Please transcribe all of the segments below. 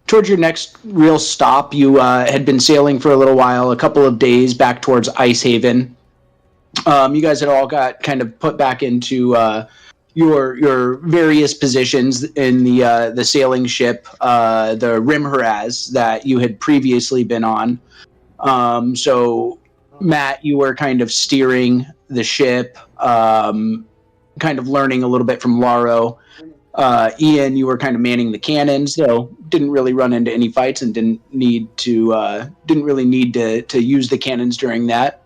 towards your next real stop, you had been sailing for a little while, a couple of days back towards Icehaven. You guys had all got kind of put back into your various positions in the sailing ship, the Rimharaz that you had previously been on. So, Matt, you were kind of steering the ship, kind of learning a little bit from Laro. Ian, you were kind of manning the cannons, though didn't really run into any fights and didn't really need to use the cannons during that.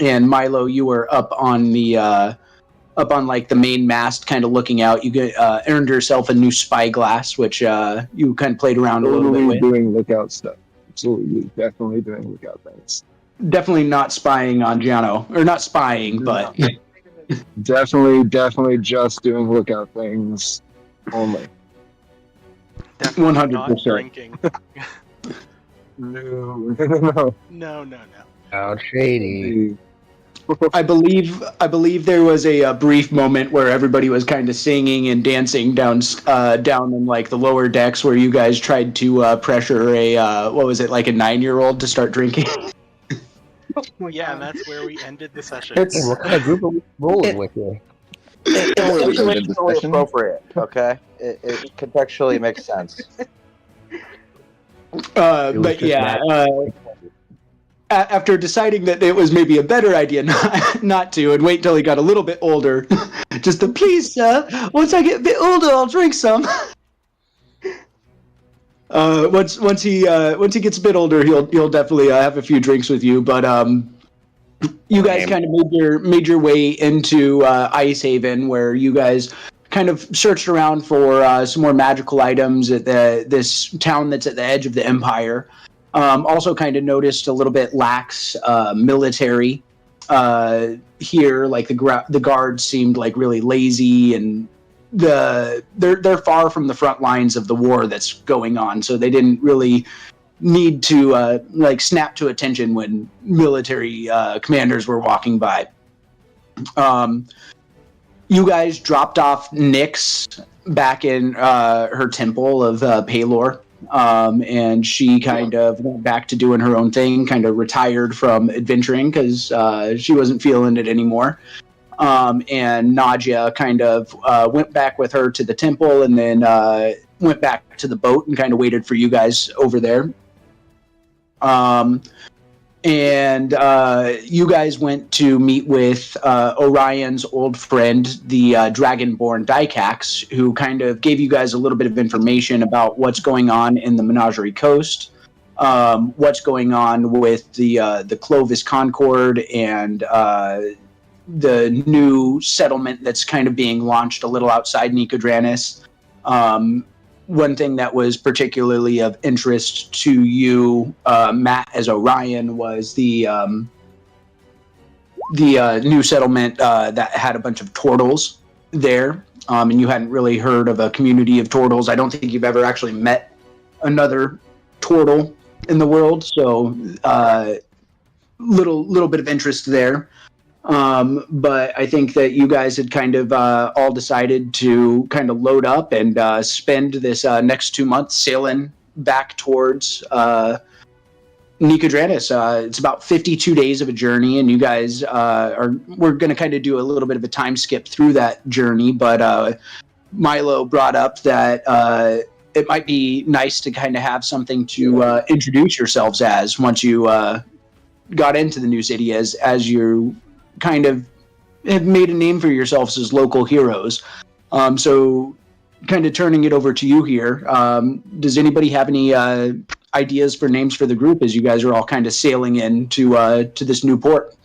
And Milo, you were up on like the main mast, kind of looking out. You earned yourself a new spyglass, which you kind of played around a little bit with. Doing lookout stuff. Absolutely, definitely doing lookout things. Definitely not spying on Giano, or not spying, but definitely just doing lookout things only. Definitely 100%. not drinking. No. How shady. I believe there was a brief moment where everybody was kind of singing and dancing down in like the lower decks, where you guys tried to pressure a what was it, like a 9-year-old to start drinking. Yeah, and that's where we ended the session. Hey, what kind of group are we rolling with here? It's situationally appropriate, okay? It contextually makes sense. But yeah, after deciding that it was maybe a better idea not to, and wait till he got a little bit older, just to please, sir, once I get a bit older, I'll drink some. Once he gets a bit older, he'll definitely have a few drinks with you. But you guys kind of made your way into Icehaven, where you guys kind of searched around for some more magical items at this town that's at the edge of the Empire. Also kind of noticed a little bit lax military here. Like the guards seemed like really lazy, and they're far from the front lines of the war that's going on, so they didn't really need to like snap to attention when military commanders were walking by. You guys dropped off Nyx back in her temple of Palor. And she kind of went back to doing her own thing, kind of retired from adventuring because she wasn't feeling it anymore. And Nadia kind of went back with her to the temple, and then went back to the boat and kind of waited for you guys over there. And you guys went to meet with Orion's old friend, the Dragonborn Dykax, who kind of gave you guys a little bit of information about what's going on in the Menagerie Coast, what's going on with the Clovis Concord, and the new settlement that's kind of being launched a little outside Nicodranis. One thing that was particularly of interest to you, Matt, as Orion, was the new settlement that had a bunch of turtles there, and you hadn't really heard of a community of turtles. I don't think you've ever actually met another turtle in the world, so little bit of interest there. But I think that you guys had kind of all decided to kind of load up and spend this next 2 months sailing back towards Nicodranis. It's about 52 days of a journey, and you guys we're going to kind of do a little bit of a time skip through that journey, but Milo brought up that it might be nice to kind of have something to introduce yourselves as once you got into the new city, as you kind of have made a name for yourselves as local heroes. So kind of turning it over to you here. Does anybody have any ideas for names for the group as you guys are all kind of sailing into to this new port?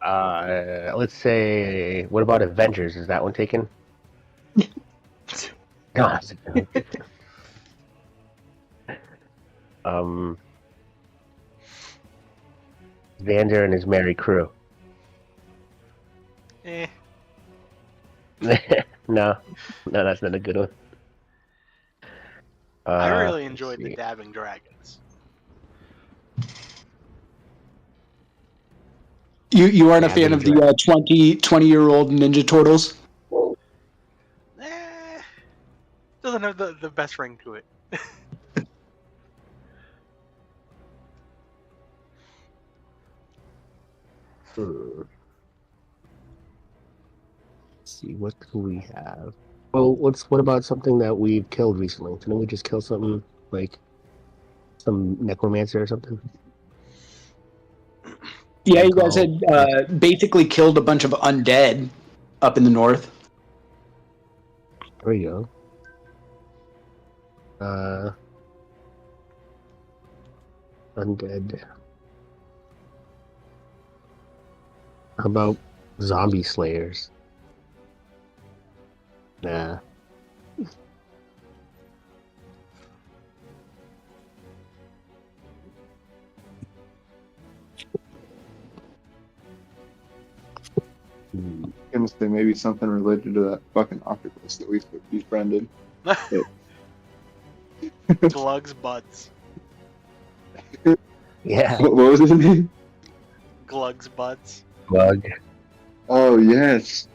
Let's say, what about Avengers? Is that one taken? God. Vander and his merry crew. No, that's not a good one. I really enjoyed the Dabbing Dragons. You aren't a fan of the 20-year-old Ninja Turtles? Doesn't have the best ring to it. Let's see, what do we have? Well, what about something that we've killed recently? Didn't we just kill something like some necromancer or something? Yeah, you guys had basically killed a bunch of undead up in the north. There you go. Undead. How about zombie slayers? Nah. I'm gonna say maybe something related to that fucking octopus that we befriended. Glug's Buds. Yeah. What was his name? Glug's Buds. Glug. Oh yes,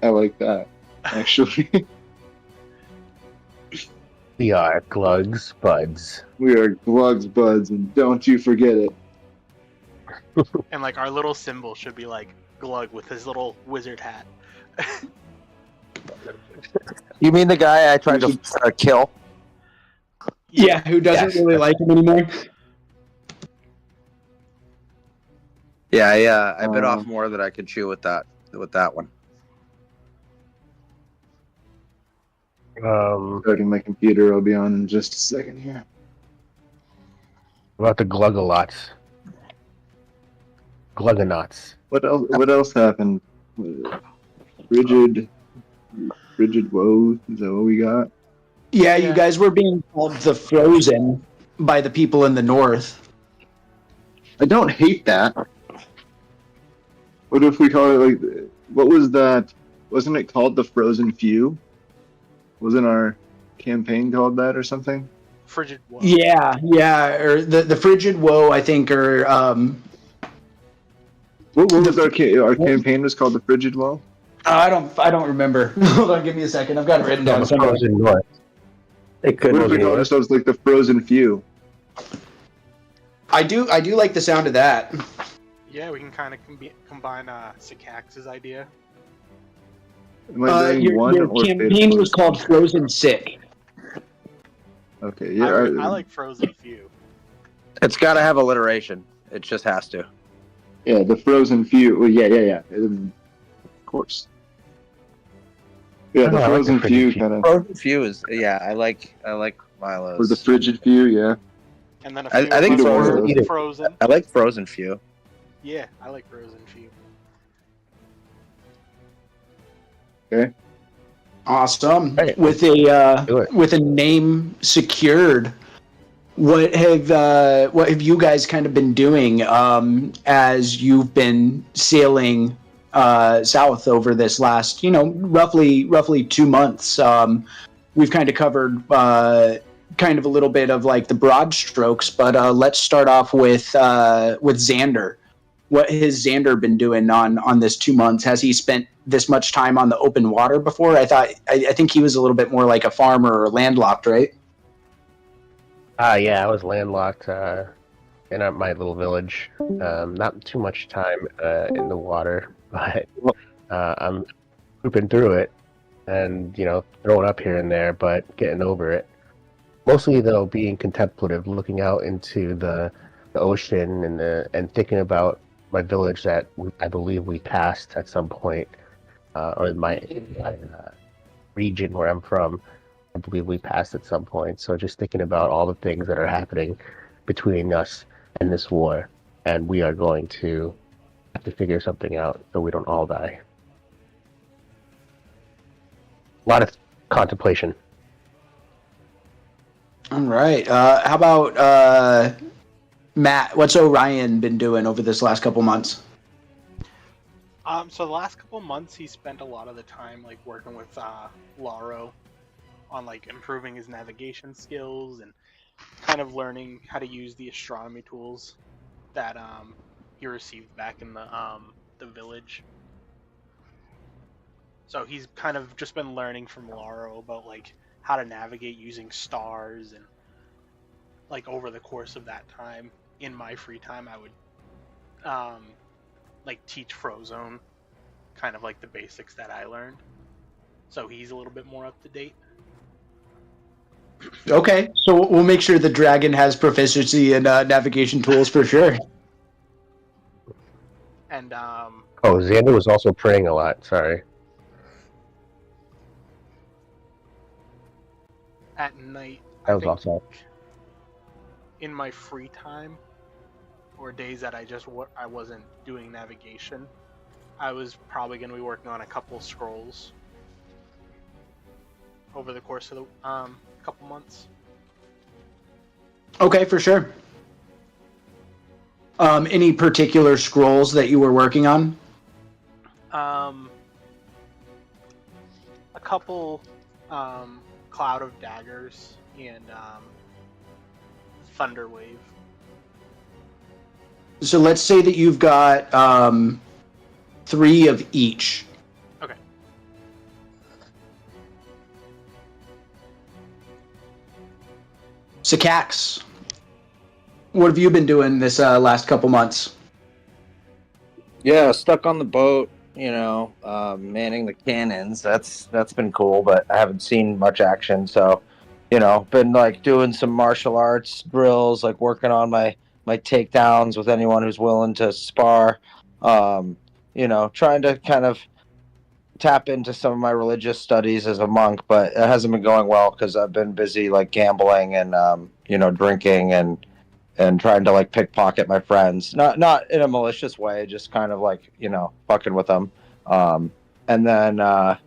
I like that. Actually, We are Glug's Buds. we are Glug's Buds, and don't you forget it. And like our little symbol should be like Glug with his little wizard hat. You mean the guy I tried to kill? Yeah, who doesn't really like him anymore? Yeah, I bit off more than I could chew with that one. Starting my computer, I'll be on in just a second here. About the Glugalots. Glugonauts. What else? What else happened? Frigid woes. Is that what we got? Yeah, you guys were being called the Frozen by the people in the north. I don't hate that. What if we call it like? What was that? Wasn't it called the Frozen Few? Wasn't our campaign called that or something? Frigid Woe. Yeah, or the Frigid Woe, I think, or What was our campaign was called the Frigid Woe? I don't remember. Hold on, give me a second. I've got it written down somewhere. Frozen North. It could What if we called ourselves like the Frozen Few? I do like the sound of that. Yeah, we can kind of combine Sycax's idea. Am I doing Your one or campaign Fate? was called Frozen Sick. Okay, yeah. I like Frozen Few. It's got to have alliteration. It just has to. Yeah, the Frozen Few. Well, yeah. Of course. Yeah, the I like Frozen the Few Frigid kind of. Frozen Few is I like Milo's. Or the Frigid Few, yeah. And then a I few think of us Frozen- are Frozen. I like Frozen Few. Yeah, I like Frozen Few. Okay. Awesome. Right. With Do it. a name secured, what have you guys kind of been doing as you've been sailing south over this last, roughly 2 months? We've kind of covered kind of a little bit of like the broad strokes, but let's start off with Xander. What has Xander been doing on this 2 months? Has he spent this much time on the open water before? I think he was a little bit more like a farmer or landlocked, right? Yeah, I was landlocked in my little village. Not too much time in the water, but I'm pooping through it and, throwing up here and there, but getting over it. Mostly, though, being contemplative, looking out into the ocean and thinking about my village that I believe we passed at some point, or my region where I'm from. I believe we passed at some point. So just thinking about all the things that are happening between us and this war, and we are going to have to figure something out so we don't all die. A lot of contemplation. All right. How about Matt? What's Orion been doing over this last couple months? So the last couple months, he spent a lot of the time like working with Laro on like improving his navigation skills and kind of learning how to use the astronomy tools that he received back in the village. So he's kind of just been learning from Laro about like how to navigate using stars, and like over the course of that time, in my free time, I would like teach Frozone kind of like the basics that I learned. So he's a little bit more up to date. Okay, so we'll make sure the dragon has proficiency in navigation tools for sure. And Oh, Xander was also praying a lot. Sorry. at night, That was awesome. in my free time, or days that I wasn't doing navigation, I was probably going to be working on a couple scrolls over the course of the couple months. Okay, for sure. Any particular scrolls that you were working on? A couple Cloud of Daggers and Thunderwave. So let's say that you've got 3 of each. Okay. Sikax, what have you been doing this last couple months? Yeah, stuck on the boat, manning the cannons. That's been cool, but I haven't seen much action. So, been like doing some martial arts drills, like working on my takedowns with anyone who's willing to spar. Trying to kind of tap into some of my religious studies as a monk, but it hasn't been going well because I've been busy like gambling and drinking and trying to like pickpocket my friends, not in a malicious way, just kind of like fucking with them. And then I'm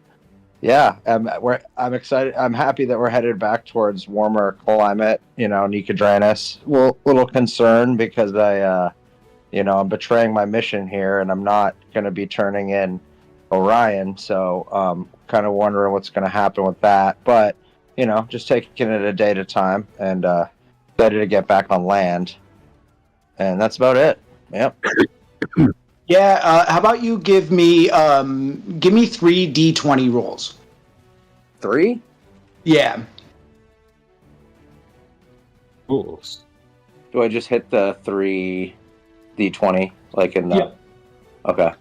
excited. I'm happy that we're headed back towards warmer climate. Nicodranus. Little concerned because I'm betraying my mission here, and I'm not going to be turning in Orion. So kind of wondering what's going to happen with that. But just taking it a day at a time and. Ready to get back on land, and that's about it. Yep. Yeah. How about you give me 3 D20 rolls? 3? Yeah. Ooh. Do I just hit the 3 D20 like in the? Yep. Okay.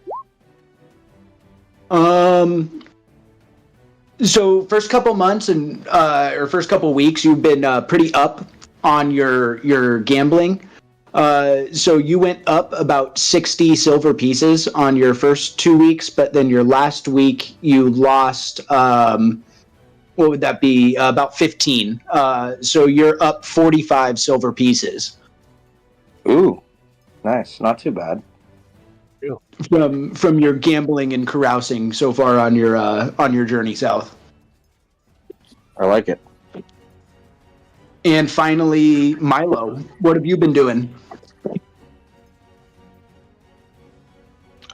So first couple months or first couple weeks, you've been pretty up on your gambling. So you went up about 60 silver pieces on your first 2 weeks, but then your last week you lost, what would that be? About 15. So you're up 45 silver pieces. Ooh, nice. Not too bad. From your gambling and carousing so far on your journey south. I like it. And finally, Milo, what have you been doing?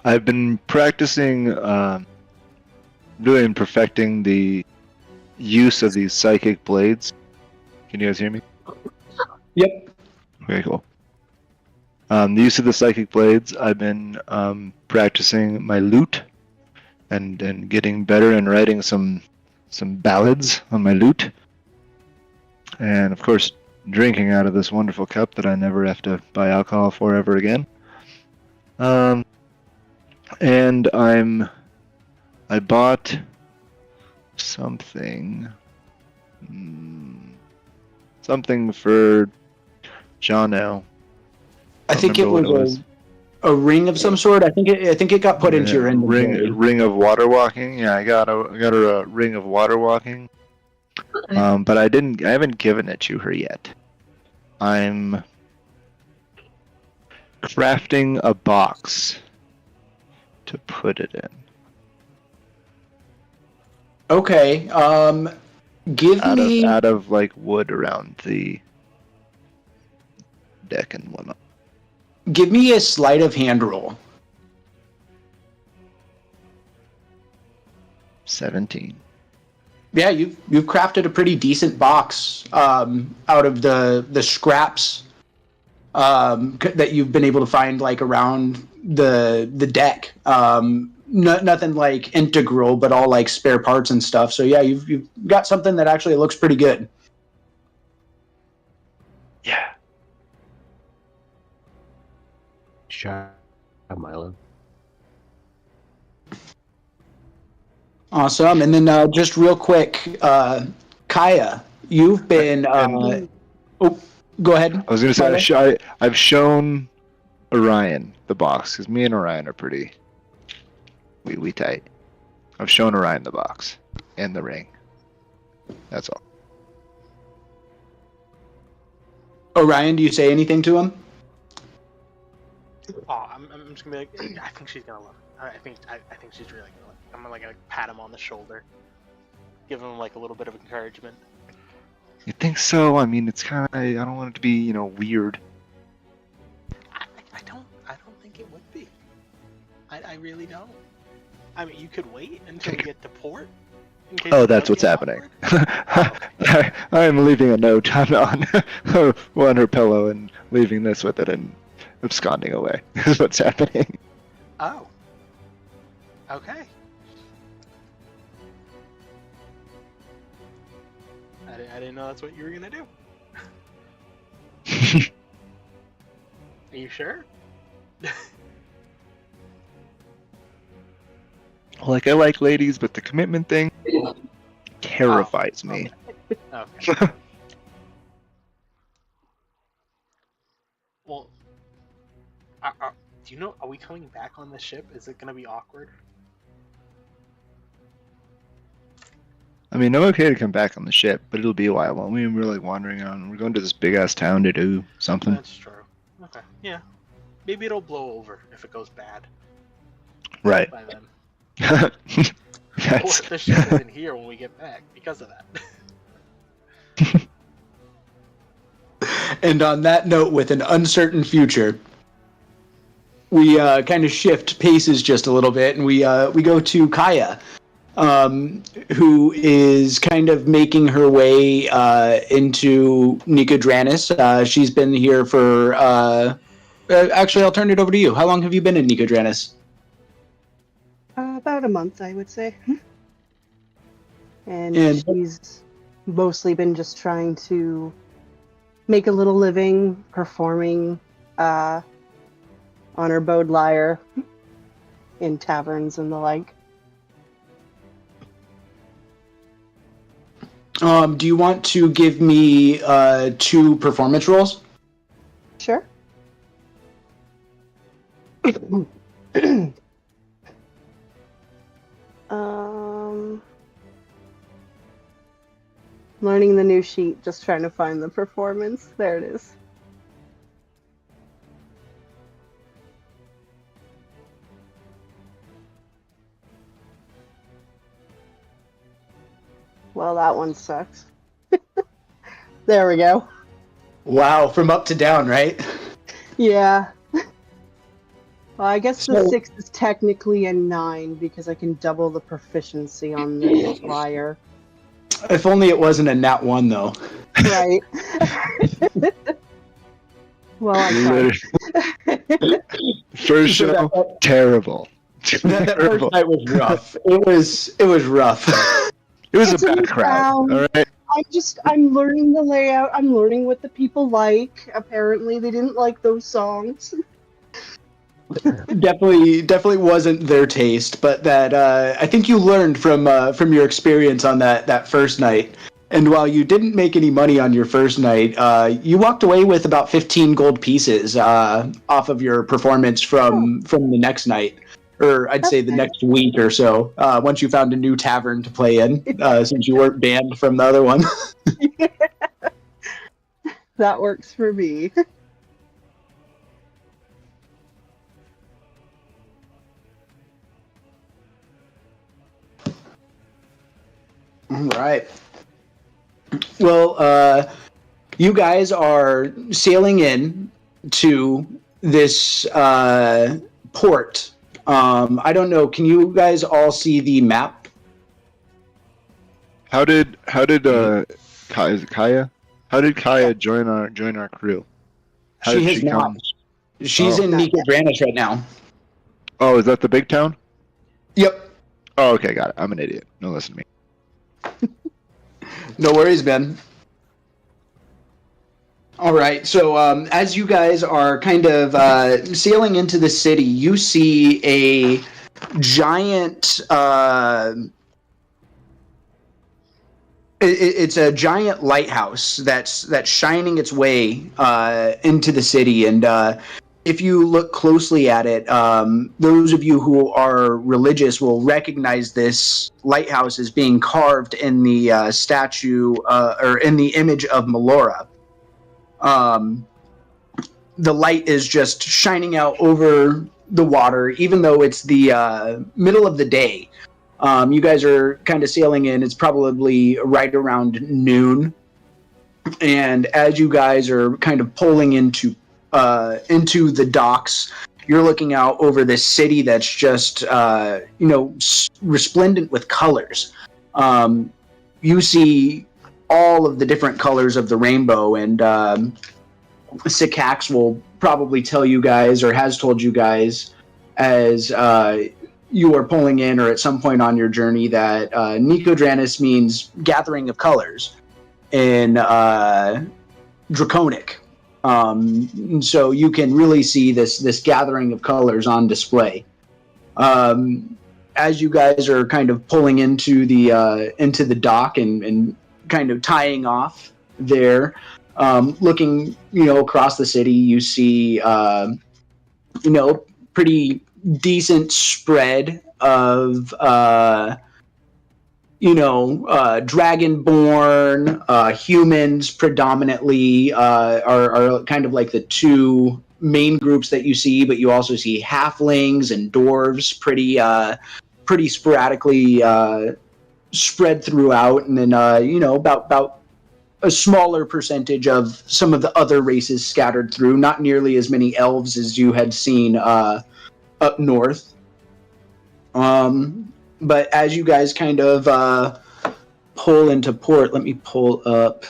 I've been practicing, perfecting the use of these psychic blades. Can you guys hear me? Yep. Okay, cool. The use of the psychic blades, I've been practicing my lute and getting better and writing some ballads on my lute. And of course, drinking out of this wonderful cup that I never have to buy alcohol for ever again. And I bought something for Jono. I think it was a ring of some sort. I think it got put into your inventory. Ring of water walking. Yeah, I got a ring of water walking. But I haven't given it to her yet. I'm crafting a box to put it in. Okay. Out of like wood around the deck and whatnot. Give me a sleight of hand roll. 17. Yeah, you've crafted a pretty decent box out of the scraps that you've been able to find like around the deck. nothing like integral, but all like spare parts and stuff. So yeah, you've got something that actually looks pretty good. Yeah. Shut up, Milo. Awesome. And then just real quick, Kaya, you've been. Oh, go ahead. I was going to say, I've shown Orion the box, because me and Orion are pretty. We tight. I've shown Orion the box and the ring. That's all. Orion, do you say anything to him? Oh, I'm just gonna be like, I think she's gonna love it. I think she's really gonna love it. I'm gonna like pat him on the shoulder, give him like a little bit of encouragement. You think so? I mean, it's kind of. I don't want it to be, weird. I don't think it would be. I really don't. I mean, you could wait until we get to port. Oh, that's what's happening. I am leaving a note on her pillow and leaving this with it and absconding away. Is what's happening. Oh. Okay. I didn't know that's what you were gonna do. Are you sure? Like, I like ladies, but the commitment thing terrifies me. Okay. Well, do you know? Are we coming back on the ship? Is it gonna be awkward? I mean, I'm okay to come back on the ship, but it'll be a while. Won't we? We're like wandering around. We're going to this big ass town to do something. That's true. Okay. Yeah. Maybe it'll blow over if it goes bad. Right. By then. Or Yes. if the ship isn't here when we get back because of that. And on that note, with an uncertain future, we kind of shift paces just a little bit, and we go to Kaya, who is kind of making her way into Nicodranis. She's been here for. Actually, I'll turn it over to you. How long have you been in Nicodranis? About a month, I would say. And And- she's mostly been just trying to make a little living performing on her bowed lyre in taverns and the like. Do you want to give me 2 performance rolls? Sure. Learning the new sheet, just trying to find the performance. There it is. Well, that one sucks. There we go. Wow, from up to down, right? Yeah. Well, I guess the So- 6 is technically a 9 because I can double the proficiency on the flyer. If only it wasn't a nat 1, though. Right. Well, I tried. First So show, terrible. that first Terrible. night was rough. It was rough. It was It's a a bad new crowd. town. All right. I'm learning the layout. I'm learning what the people like. Apparently, they didn't like those songs. definitely wasn't their taste, but that I think you learned from your experience on that first night. And while you didn't make any money on your first night, you walked away with about 15 gold pieces off of your performance from the next night, or I'd say the Okay. next week or so. Once you found a new tavern to play in, since you weren't banned from the other one. That works for me. All right. Well, you guys are sailing in to this port. I don't know. Can you guys all see the map? How did is it Kaya? How did Kaya join our crew? How She did has she not. come? She's Oh. in Nicodranis right now. Oh, is that the big town? Yep. Oh, okay, got it. I'm an idiot. No, listen to me. No worries, Ben. All right. So as you guys are kind of sailing into the city, you see a giant. It's a giant lighthouse that's shining its way into the city, and if you look closely at it, those of you who are religious will recognize this lighthouse as being carved in the statue or in the image of Melora. The light is just shining out over the water, even though it's the middle of the day. You guys are kind of sailing in. It's probably right around noon, and as you guys are kind of pulling into the docks, you're looking out over this city that's just resplendent with colors. You see all of the different colors of the rainbow, and Sycax will probably tell you guys, or has told you guys, as you are pulling in, or at some point on your journey, that Nicodranis means gathering of colors in Draconic. So you can really see this gathering of colors on display. As you guys are kind of pulling into the dock and kind of tying off there, looking across the city, you see pretty decent spread of dragonborn, humans predominantly are kind of like the two main groups that you see, but you also see halflings and dwarves pretty sporadically spread throughout, and then about a smaller percentage of some of the other races scattered through. Not nearly as many elves as you had seen up north. But as you guys kind of pull into port, let me pull up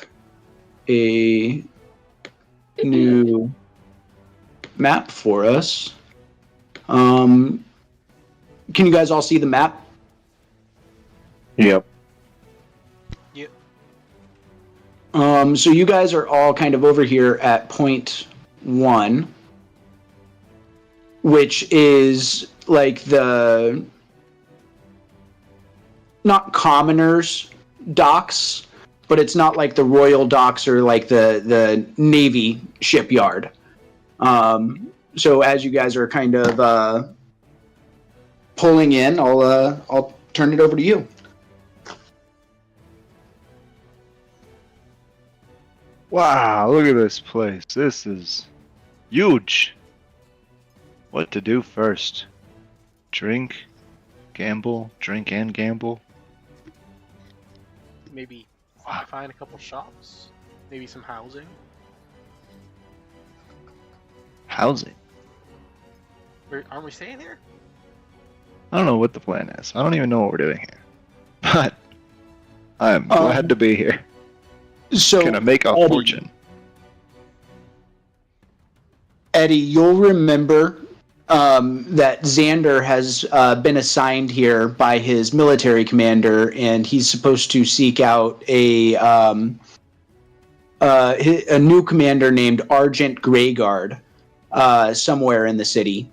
a new map for us. Can you guys all see the map? Yep. Yep. So you guys are all kind of over here at point 1, which is like the not commoners docks, but it's not like the royal docks or like the Navy shipyard. So as you guys are kind of pulling in, I'll turn it over to you. Wow, look at this place. This is huge. What to do first? Drink, gamble, drink and gamble. Maybe Wow. find a couple shops, maybe some housing. Housing. Aren't we staying here? I don't know what the plan is. I don't even know what we're doing here. But I'm glad to be here. So Gonna make a Eddie, fortune. Eddie, you'll remember that Xander has been assigned here by his military commander, and he's supposed to seek out a new commander named Argent Greyguard somewhere in the city.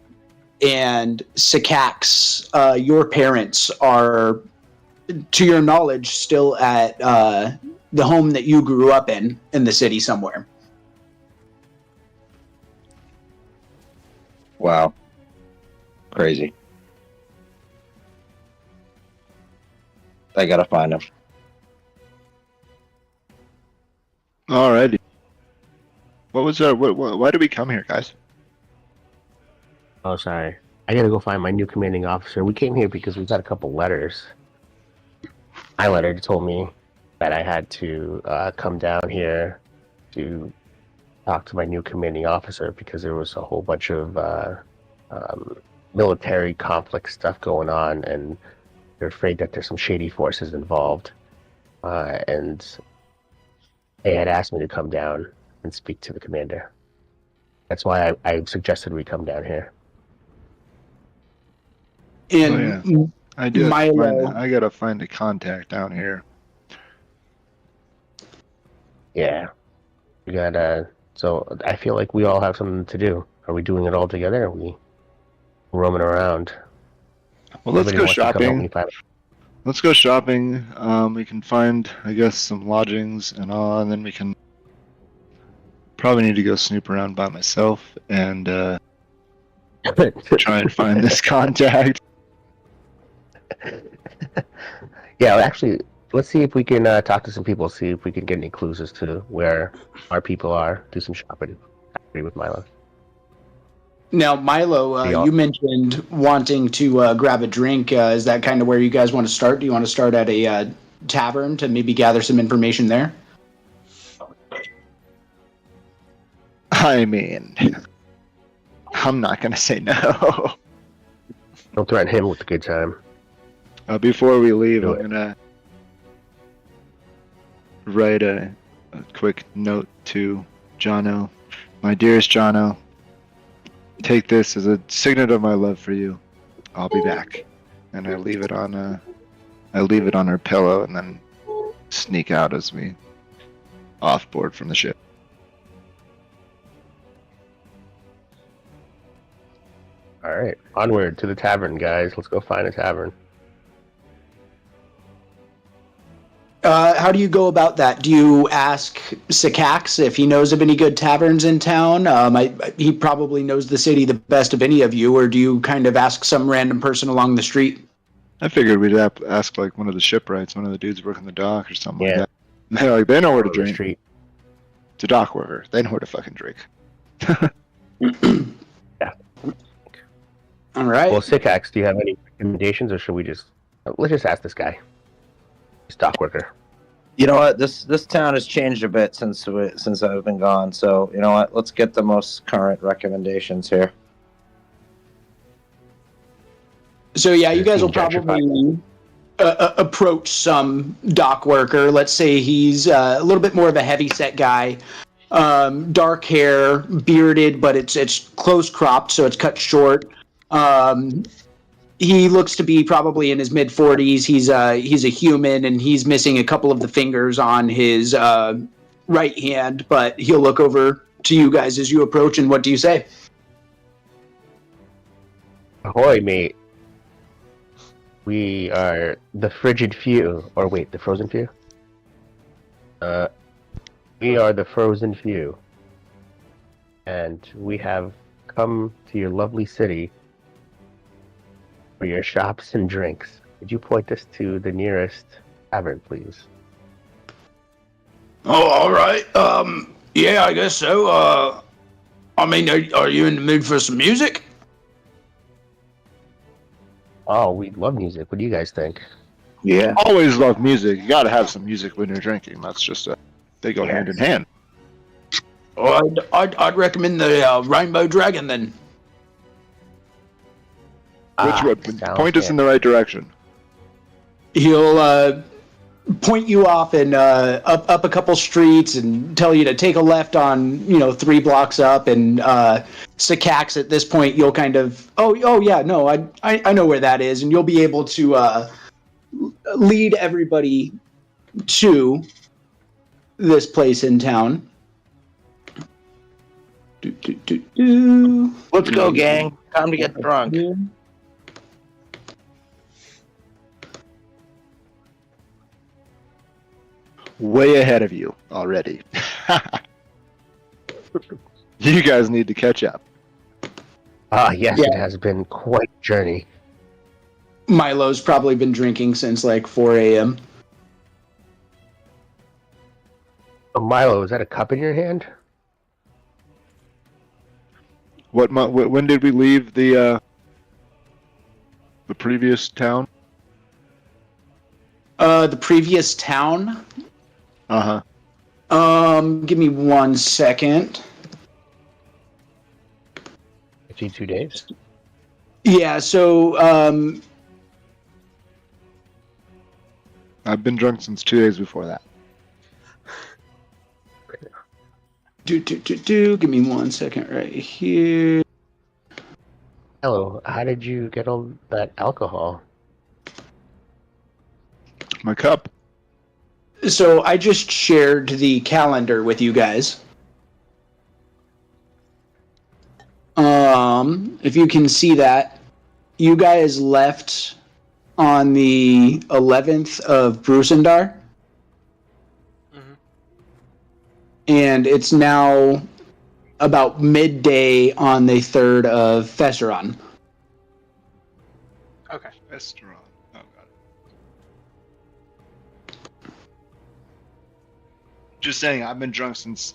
And Sycax, your parents are, to your knowledge, still at the home that you grew up in the city somewhere. Wow. Crazy. I gotta find him. Alrighty. What was why did we come here, guys? Oh, sorry. I gotta go find my new commanding officer. We came here because we got a couple letters. My letter told me that I had to come down here to talk to my new commanding officer because there was a whole bunch of military conflict stuff going on, and they're afraid that there's some shady forces involved. And they had asked me to come down and speak to the commander. That's why I suggested we come down here. And I do. Milo. I gotta find a contact down here. Yeah. We got so I feel like we all have something to do. Are we doing it all together? Or are we roaming around? Well, let's Somebody go wants to come help me shopping. find- Let's go shopping. We can find, I guess, some lodgings and all, and then we can probably need to go snoop around by myself and try and find this contact. Yeah, well, actually, let's see if we can talk to some people, see if we can get any clues as to where our people are, do some shopping. I agree with Milo. Now, Milo, Yeah. you mentioned wanting to grab a drink. Is that kind of where you guys want to start? Do you want to start at a tavern to maybe gather some information there? I mean, I'm not gonna say no. Don't threaten him with a good time. Before we leave, Do I'm it. gonna write a quick note to Jono. My dearest Jono, take this as a signet of my love for you. I'll be back. And I leave it on her pillow and then sneak out as we offboard from the ship. All right, onward to the tavern, guys. Let's go find a tavern. How do you go about that? Do you ask Sycax if he knows of any good taverns in town? He probably knows the city the best of any of you, or do you kind of ask some random person along the street? I figured we'd ask like one of the shipwrights, one of the dudes working the dock or something Yeah. like that. They're like, they know where to On the drink. street. It's a dock worker. They know where to fucking drink. All right. Well, Sycax, do you have any recommendations, or should we just let's just ask this guy, stock worker? You know what? This town has changed a bit since I've been gone. So you know what? Let's get the most current recommendations here. So yeah, you guys will Seem gentrified. probably approach some dock worker. Let's say he's a little bit more of a heavy-set guy, dark hair, bearded, but it's close cropped, so it's cut short. He looks to be probably in his mid-40s. He's a human, and he's missing a couple of the fingers on his right hand. But he'll look over to you guys as you approach. And what do you say? Ahoy, mate. We are the frigid few, or wait, the frozen few? We are the frozen few. And we have come to your lovely city for your shops and drinks. Could you point us to the nearest tavern, please? Oh, all right. Yeah, I guess so. I mean, are you in the mood for some music? Oh, we love music. What do you guys think? Yeah. Always love music. You gotta have some music when you're drinking. That's just they go hand in hand. Oh, I'd recommend the Rainbow Dragon then. Point us in the right direction. He'll point you off and up a couple streets and tell you to take a left on 3 blocks up. And Sycax, at this point, you'll kind of oh yeah, no, I know where that is, and you'll be able to lead everybody to this place in town. Let's go, gang. Time to get drunk. Way ahead of you already. You guys need to catch up. Ah, yes, Yeah. it has been quite a journey. Milo's probably been drinking since like 4 a.m. Oh, Milo, is that a cup in your hand? When did we leave the previous town? The previous town. Give me 1 second. 52 days? Yeah, so I've been drunk since 2 days before that. give me 1 second right here. Hello, how did you get all that alcohol? my cup. So I just shared the calendar with you guys. If you can see that, you guys left on the 11th of Brusendar. Mhm. And it's now about midday on the 3rd of Fesseron. Okay. Restaurant. Oh, God. Just saying, I've been drunk since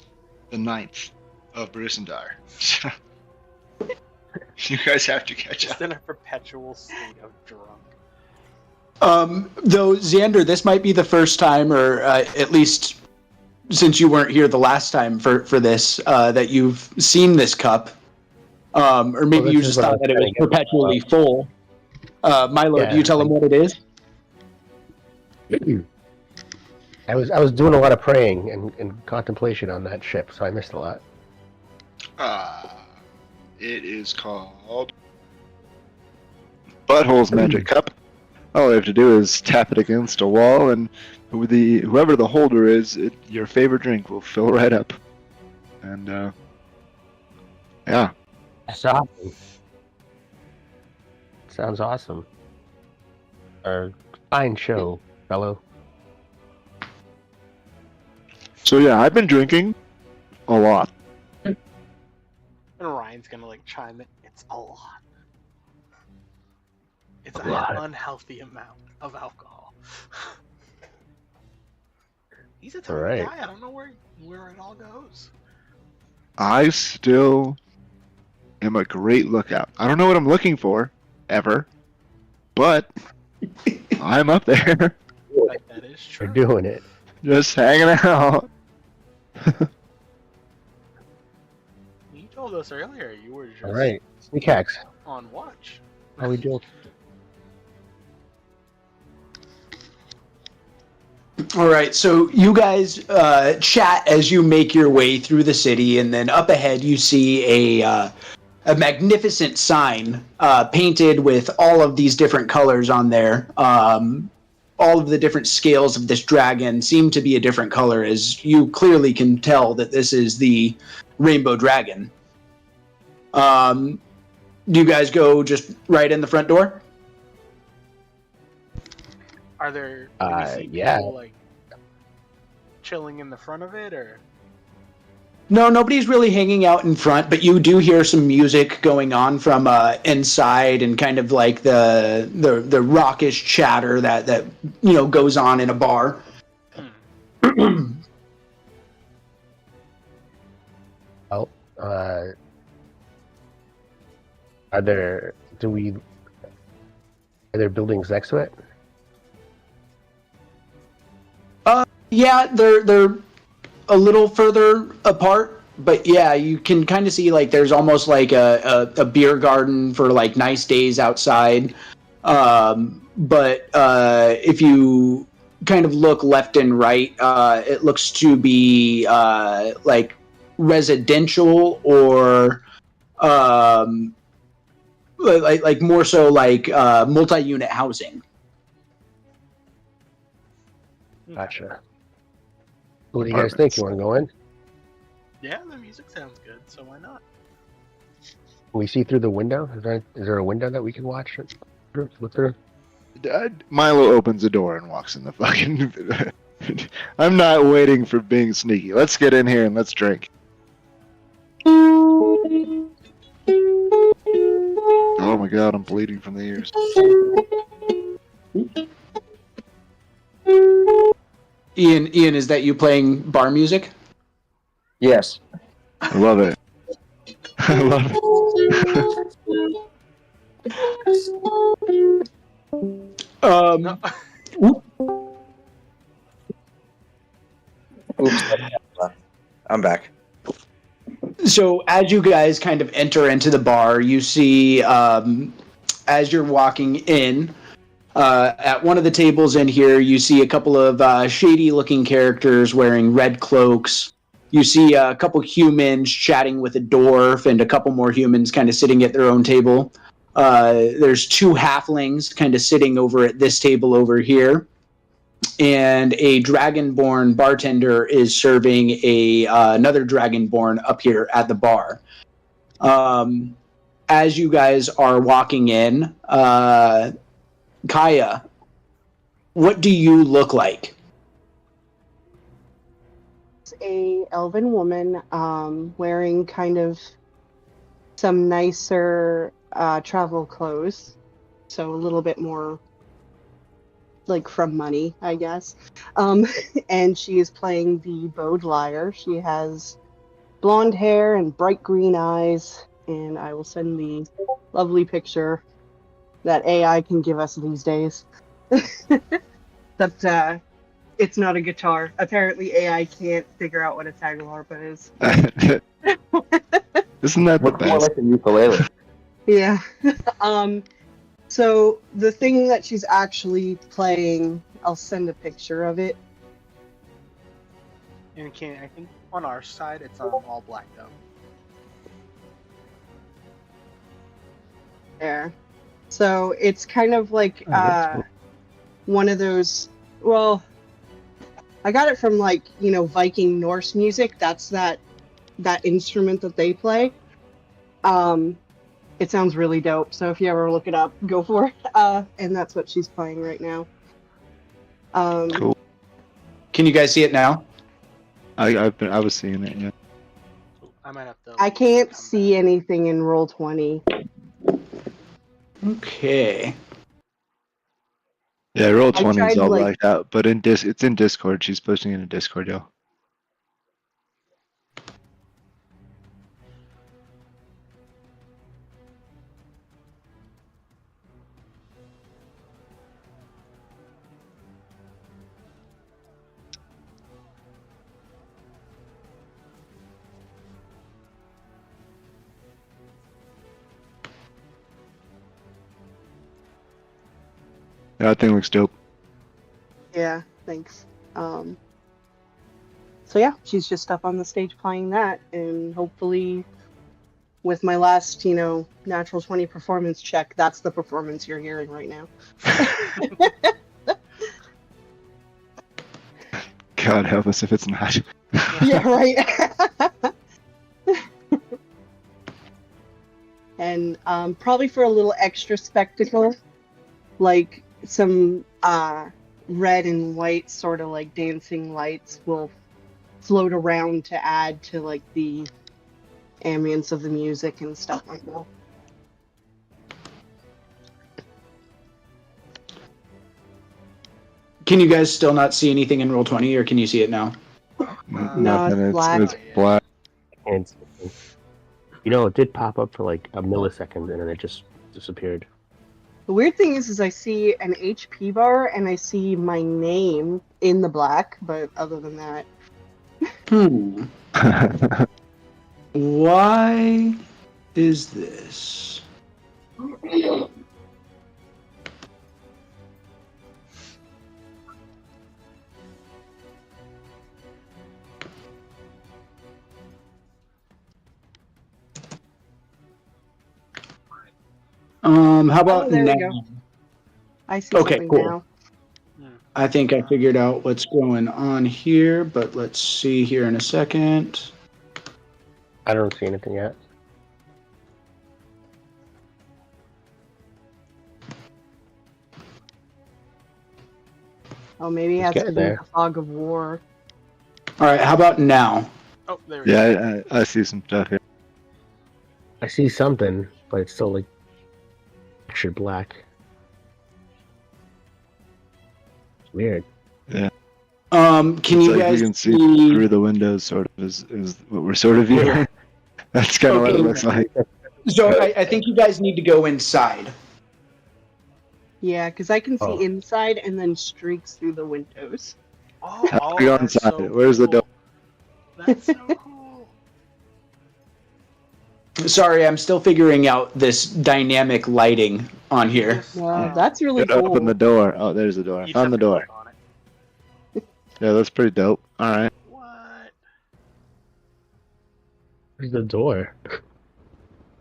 the 9th of Brusendar. You guys have to catch Just up. in a perpetual state of drunk. Though, Xander, this might be the first time, or at least since you weren't here the last time for this, that you've seen this cup. Or maybe Well, you this is just what I thought was that it was trying to get perpetually full. Milo, Yeah, do you tell him what it is? I was doing a lot of praying and contemplation on that ship, so I missed a lot. It is called Butthole's Magic Cup. All you have to do is tap it against a wall, and whoever the holder is, your favorite drink will fill right up. And yeah, That's awesome. Sounds awesome. Fine show, fellow. so yeah, I've been drinking a lot. And Ryan's gonna like chime in. It's a lot. It's an unhealthy amount of alcohol. He's a tiny Alright. guy. I don't know where it all goes. I still am a great lookout. I don't know what I'm looking for, ever, but I'm up there, Like, that is You're true. doing it. just hanging out. You told us earlier you were just All right, sneak hacks. on watch. How we doing? All right, so you guys chat as you make your way through the city, and then up ahead you see a magnificent sign painted with all of these different colors on there. All of the different scales of this dragon seem to be a different color, as you clearly can tell that this is the Rainbow Dragon. Do you guys go just right in the front door? Are there Yeah. people like chilling in the front of it, or No, nobody's really hanging out in front, but you do hear some music going on from inside, and kind of like the raucous chatter that goes on in a bar. Oh, are there buildings next to it? Yeah, they're a little further apart, but yeah, you can kind of see like there's almost like a beer garden for like nice days outside. But if you kind of look left and right, it looks to be like residential, or like more so like multi-unit housing. Gotcha. What do you guys think? You want to go in? yeah, the music sounds good, so why not? Can we see through the window? Is there a window that we can watch? Look through? Milo opens the door and walks in the fucking. I'm not waiting for being sneaky. Let's get in here and let's drink. Oh my god, I'm bleeding from the ears. Ian, is that you playing bar music? Yes. I love it. I love it. No. Oops. I'm back. So as you guys kind of enter into the bar, you see, as you're walking in, at one of the tables in here, you see a couple of shady-looking characters wearing red cloaks. You see a couple humans chatting with a dwarf, and a couple more humans kind of sitting at their own table. There's two halflings kind of sitting over at this table over here. and a dragonborn bartender is serving another dragonborn up here at the bar. As you guys are walking in, Kaya, what do you look like? It's a elven woman wearing kind of some nicer travel clothes, so a little bit more like from money, I guess. And she is playing the bowed lyre. She has blonde hair and bright green eyes, and I will send the lovely picture that AI can give us these days. But it's not a guitar. Apparently AI can't figure out what a tagalharpa is. Isn't that the Looks more best? like a ukulele. Yeah. So the thing that she's actually playing, I'll send a picture of it. And I think on our side it's all black though. There. So it's kind of like that's cool. one of those. Well, I got it from like Viking Norse music. That's that instrument that they play. It sounds really dope. So if you ever look it up, go for it. And that's what she's playing right now. Cool. Can you guys see it now? I was seeing it. Yeah. I might have to. I can't come see back. anything in Roll20. Okay. Yeah, roll I 20 is tried, all like- blacked out, but it's in Discord. She's posting it in Discord, yo. Yeah, that thing looks dope. Yeah, thanks. So yeah, she's just up on the stage playing that, and hopefully, with my last, natural 20 performance check, that's the performance you're hearing right now. God help us if it's not. Yeah, right. And probably for a little extra spectacle, like some red and white sort of like dancing lights will float around to add to like the ambience of the music and stuff like that. Can you guys still not see anything in Roll20, or can you see it now? Nothing. it's black. It's black. And it did pop up for like a millisecond and then it just disappeared. The weird thing is I see an HP bar and I see my name in the black, but other than that, Why is this? How about there we now? go. I see Okay, something cool. now. I think I figured out what's going on here, but let's see here in a second. I don't see anything yet. Oh, maybe it has Let's to get do with there. the fog of war. All right, how about now? Oh, there we go. Yeah, I see some stuff here. I see something, but it's still like textured black. It's weird. Can It's you like guys you can see through the windows, sort of, is what we're sort of viewing. That's kind of what it Okay. looks like. So I think you guys need to go inside. Yeah, because I can see Oh. inside and then streaks through the windows. Oh, How do we go that's inside? so Where's the cool. door? That's so cool. Sorry, I'm still figuring out this dynamic lighting on here. Just, Wow, that's really Gotta cool. open the door. Oh, there's the door. I you just found the have to door. click on it. Yeah, that's pretty dope. All right. What? Where's the door?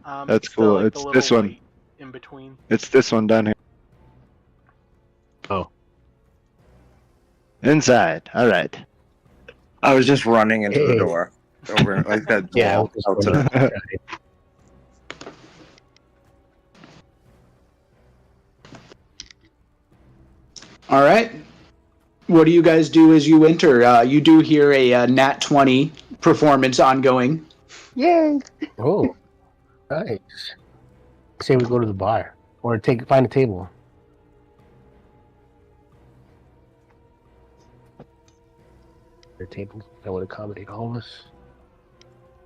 That's it's cool. The It's little this one. light in between. It's this one down here. Oh. Inside. All right. I was just running into the Hey. door. Over like that Yeah, wall just out to running. the All right. What do you guys do as you enter? You do hear a nat 20 performance ongoing. Yay! Oh, nice. Say we go to the bar or find a table. There are tables that would accommodate all of us.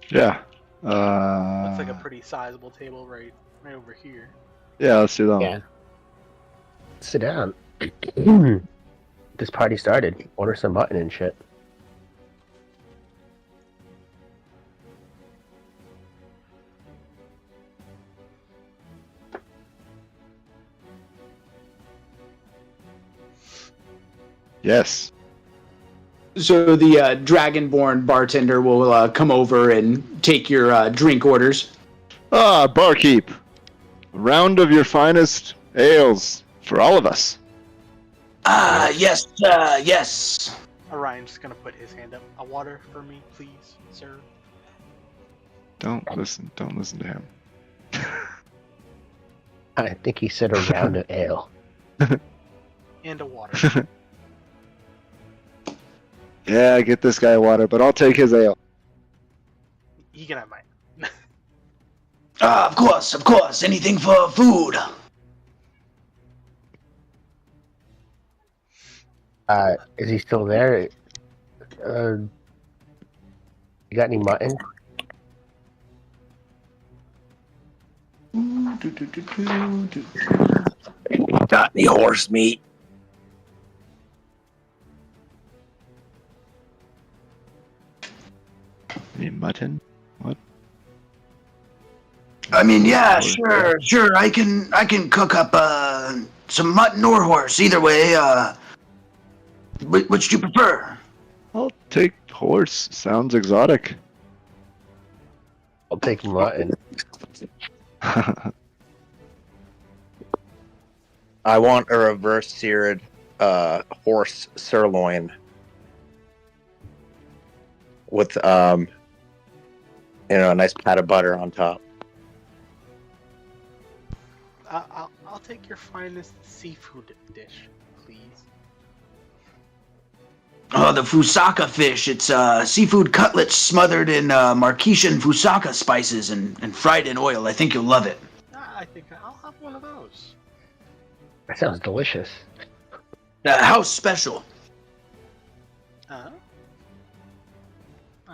Yeah. Looks like a pretty sizable table right over here. Yeah, let's do that. Yeah. Sit down. This party started. Order some mutton and shit. Yes. So the Dragonborn bartender will come over and take your drink orders. Ah, barkeep. A round of your finest ales for all of us. Yes, yes. Orion's just gonna put his hand up. A water for me, please, sir. Don't listen to him. I think he said a round of ale. And a water. Yeah, get this guy water, but I'll take his ale. He can have mine. Of course. Anything for food. Is he still there? You got any mutton? got the horse meat. Any mutton? What? I mean, yeah, sure. I can cook up some mutton or horse. Either way. Which do you prefer? I'll take horse. Sounds exotic. I'll take mutton. I want a reverse seared horse sirloin with a nice pat of butter on top. I'll take your finest seafood dish, please. Oh, the fusaka fish. It's seafood cutlets smothered in Marquesian fusaka spices and fried in oil. I think you'll love it. I think I'll have one of those. That sounds delicious. House special. I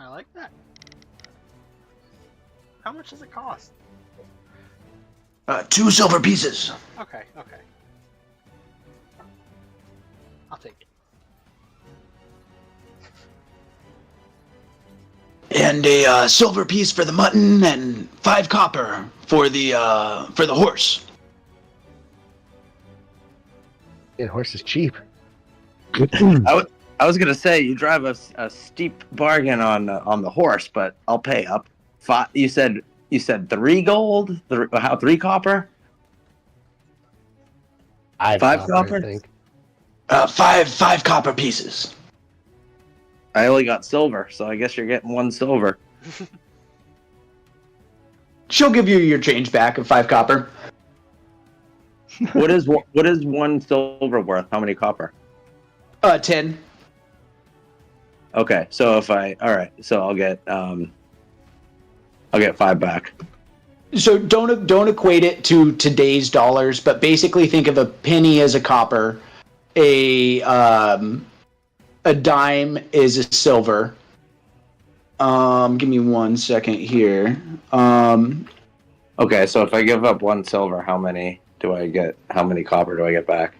like that. How much does it cost? 2 silver pieces. Okay. I'll take it. And a silver piece for the mutton and 5 copper for the horse. Yeah, horse is cheap. I was gonna say you drive a steep bargain on the horse, but I'll pay up. You said 3 gold. 3 copper? 5 copper? I think. 5 copper pieces. I only got silver, so I guess you're getting 1 silver. She'll give you your change back of 5 copper. What is 1 silver worth? How many copper? 10. Okay, so I'll get 5 back. So don't equate it to today's dollars, but basically think of a penny as a copper, a dime is a silver. Give me 1 second here. Okay, so if I give up 1 silver, how many copper do I get back?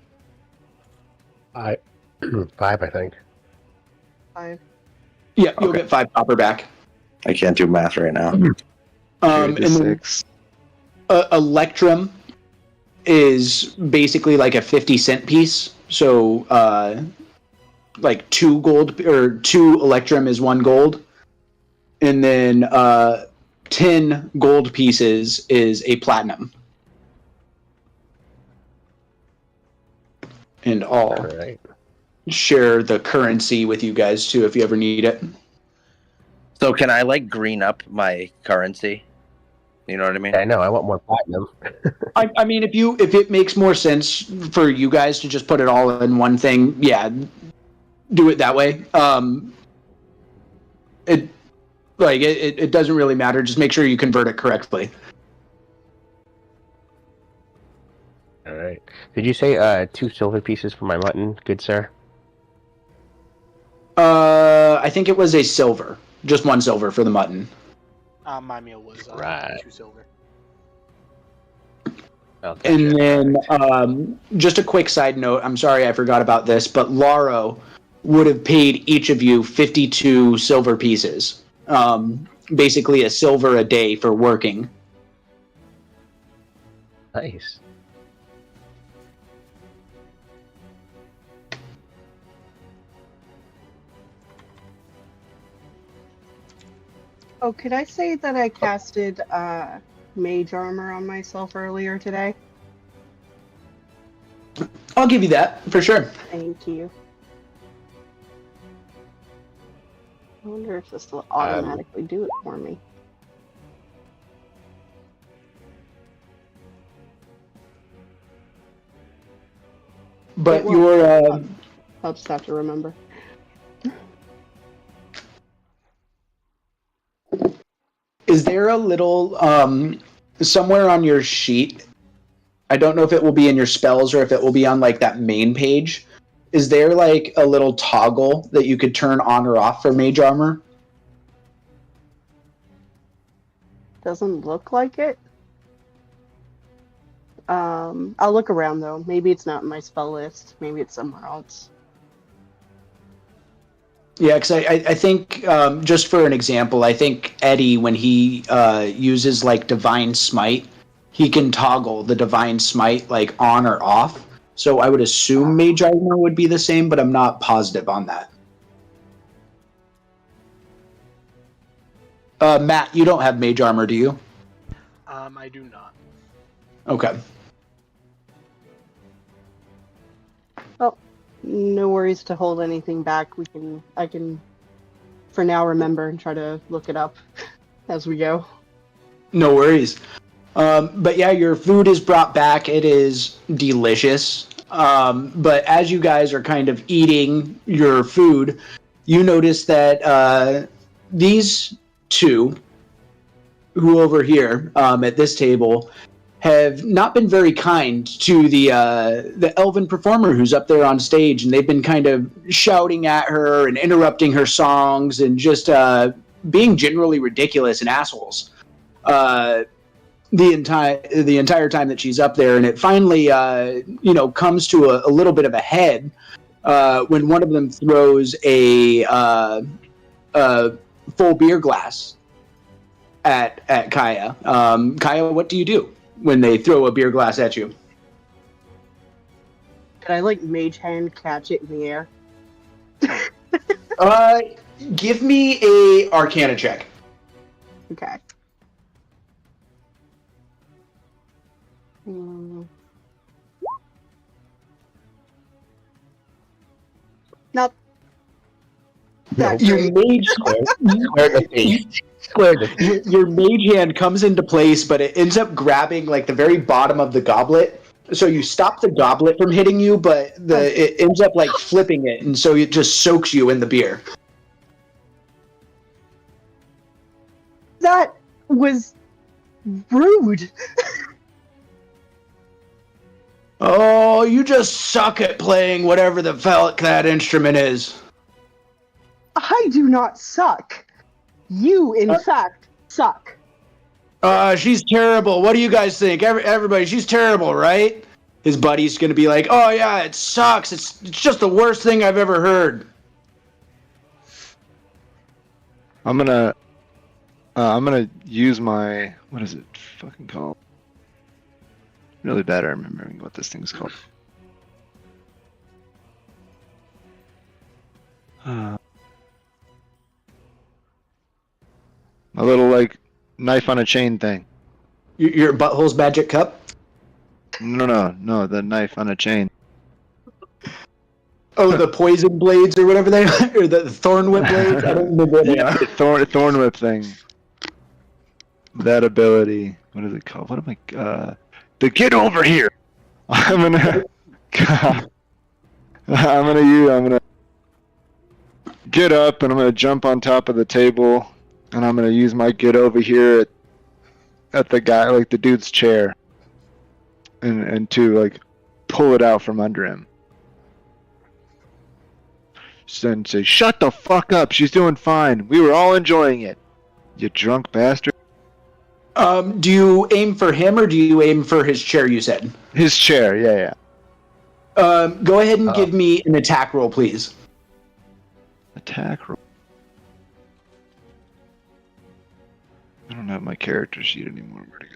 5, I think. 5. Yeah, you'll Okay. get 5 copper back. I can't do math right now. And then 6. Electrum is basically like a 50-cent piece. So like 2 gold or 2 Electrum is 1 gold. And then 10 gold pieces is a platinum. And all. All right. share the currency with you guys too if you ever need it. So can I like green up my currency? You know what I mean? Yeah, I know. I want more platinum. I mean, if it makes more sense for you guys to just put it all in one thing, yeah, do it that way. It doesn't really matter. Just make sure you convert it correctly. All right. Did you say 2 silver pieces for my mutton, good sir? I think it was a silver, just 1 silver for the mutton. My meal was Right. 2 silver. Okay, And sure. then, just a quick side note. I'm sorry I forgot about this, but Laro would have paid each of you 52 silver pieces. Basically, a silver a day for working. Nice. Oh, could I say that I casted mage armor on myself earlier today? I'll give you that for sure. Thank you. I wonder if this will automatically do it for me. But It will. your I'll just have to remember. is there a little somewhere on your sheet? I don't know if it will be in your spells or if it will be on like that main page. Is there like a little toggle that you could turn on or off for mage armor? Doesn't look like it. I'll look around though. Maybe it's not in my spell list. Maybe it's somewhere else. Yeah, because I think, just for an example, I think Eddie, when he uses like Divine Smite, he can toggle the Divine Smite like on or off. So I would assume Mage Armor would be the same, but I'm not positive on that. Matt, you don't have Mage Armor, do you? I do not. Okay. Oh, no worries to hold anything back. I can, for now, remember and try to look it up as we go. No worries. But yeah, your food is brought back. It is delicious. But as you guys are kind of eating your food, you notice that these two, who over here at this table, have not been very kind to the elven performer who's up there on stage, and they've been kind of shouting at her and interrupting her songs and just being generally ridiculous and assholes. The entire time that she's up there, and it finally comes to a little bit of a head when one of them throws a full beer glass at Kaya. Kaya, what do you do when they throw a beer glass at you? Can I like mage hand catch it in the air? Give me a Arcana check. Okay. Not that Your great. mage Square the face. your mage hand comes into place, but it ends up grabbing like the very bottom of the goblet. So you stop the goblet from hitting you, but it ends up like flipping it, and so it just soaks you in the beer. That was rude. Oh, you just suck at playing whatever the fuck that instrument is. I do not suck. You, in fact, suck. She's terrible. What do you guys think? Everybody, she's terrible, right? His buddy's gonna be like, oh yeah, it sucks. It's just the worst thing I've ever heard. I'm gonna use my, what is it fucking called? Really bad at remembering what this thing's called. A little like knife on a chain thing. Your butthole's magic cup. No, the knife on a chain. Oh, the poison blades or whatever they are, or the thorn whip blades. I don't remember what they Yeah, are. the thorn whip thing. That ability. What is it called? What am I? The get over here. I'm gonna get up and I'm gonna jump on top of the table and I'm gonna use my get over here at the guy, like the dude's chair, and to like pull it out from under him. And say, "Shut the fuck up! She's doing fine. We were all enjoying it. You drunk bastard." Do you aim for him or do you aim for his chair? You said His chair. Yeah. Go ahead and give me an attack roll, please. Attack roll. I don't have my character sheet anymore. Where to go?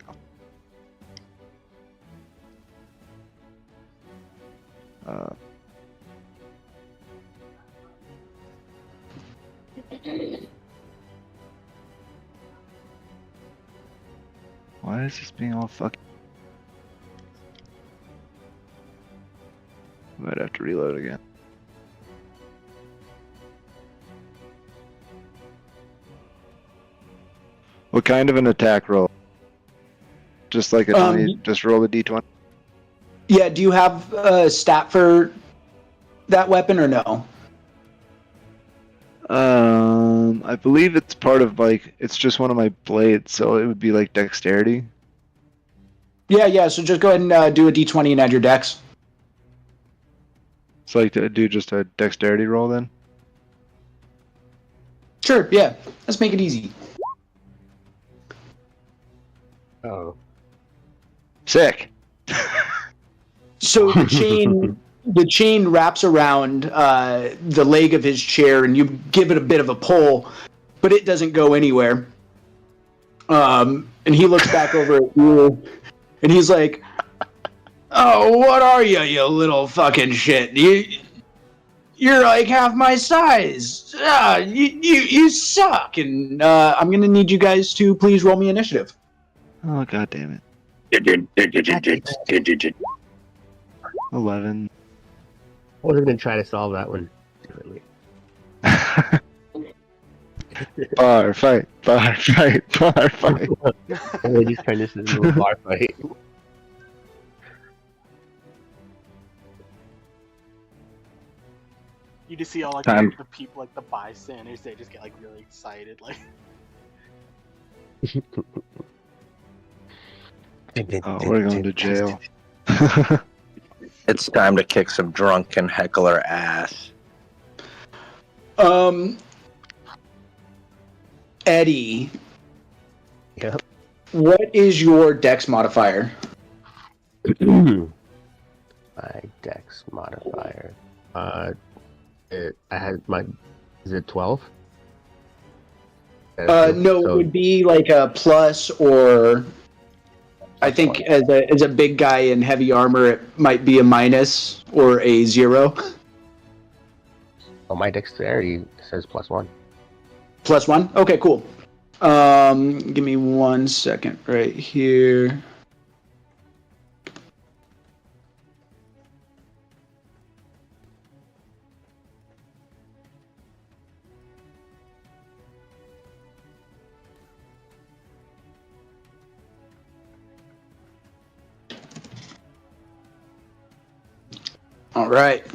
Why is this being all fucking... Might have to reload again. What kind of an attack roll? Just like a 20, just roll the d20? Yeah, do you have a stat for that weapon or no? I believe it's part of, like, it's just one of my blades, so it would be like dexterity. Yeah, so just go ahead and do a d20 and add your dex. So like to do just a dexterity roll then? Sure, yeah. Let's make it easy. Oh. Sick! So the chain wraps around the leg of his chair, and you give it a bit of a pull, but it doesn't go anywhere. And he looks back over at you, and he's like, "Oh, what are you little fucking shit? You're like half my size. You suck." And I'm gonna need you guys to please roll me initiative. Oh, god damn it. 11. I was going to try to solve that one differently. Bar fight. And they just turned this into a bar fight. You just see all like Time. the people, like the bystanders, they just get like really excited, like. Oh, we're going to jail. It's time to kick some drunken heckler ass. Eddie. Yep. What is your dex modifier? My dex modifier. I had my. Is it 12? No, it would be like a plus, or I think as a big guy in heavy armor, it might be a minus or a 0. Oh, my dexterity says +1. +1? Okay, cool. Give me 1 second right here. All right.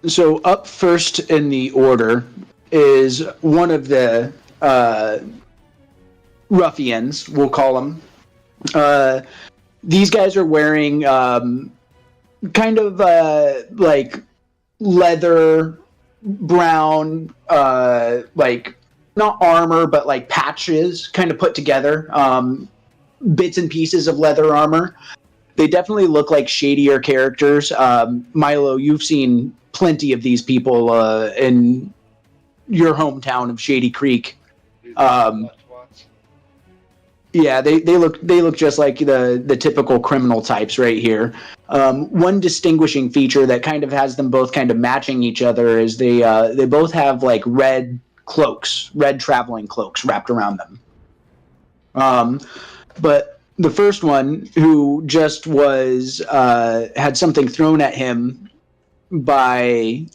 So up first in the order is one of the ruffians, we'll call them. These guys are wearing kind of like leather brown, like not armor, but like patches kind of put together, bits and pieces of leather armor. They definitely look like shadier characters. Milo, you've seen plenty of these people in your hometown of Shady Creek. Yeah, they look just like the typical criminal types right here. One distinguishing feature that kind of has them both kind of matching each other is they both have like red cloaks, red traveling cloaks wrapped around them. But the first one, who just was had something thrown at him by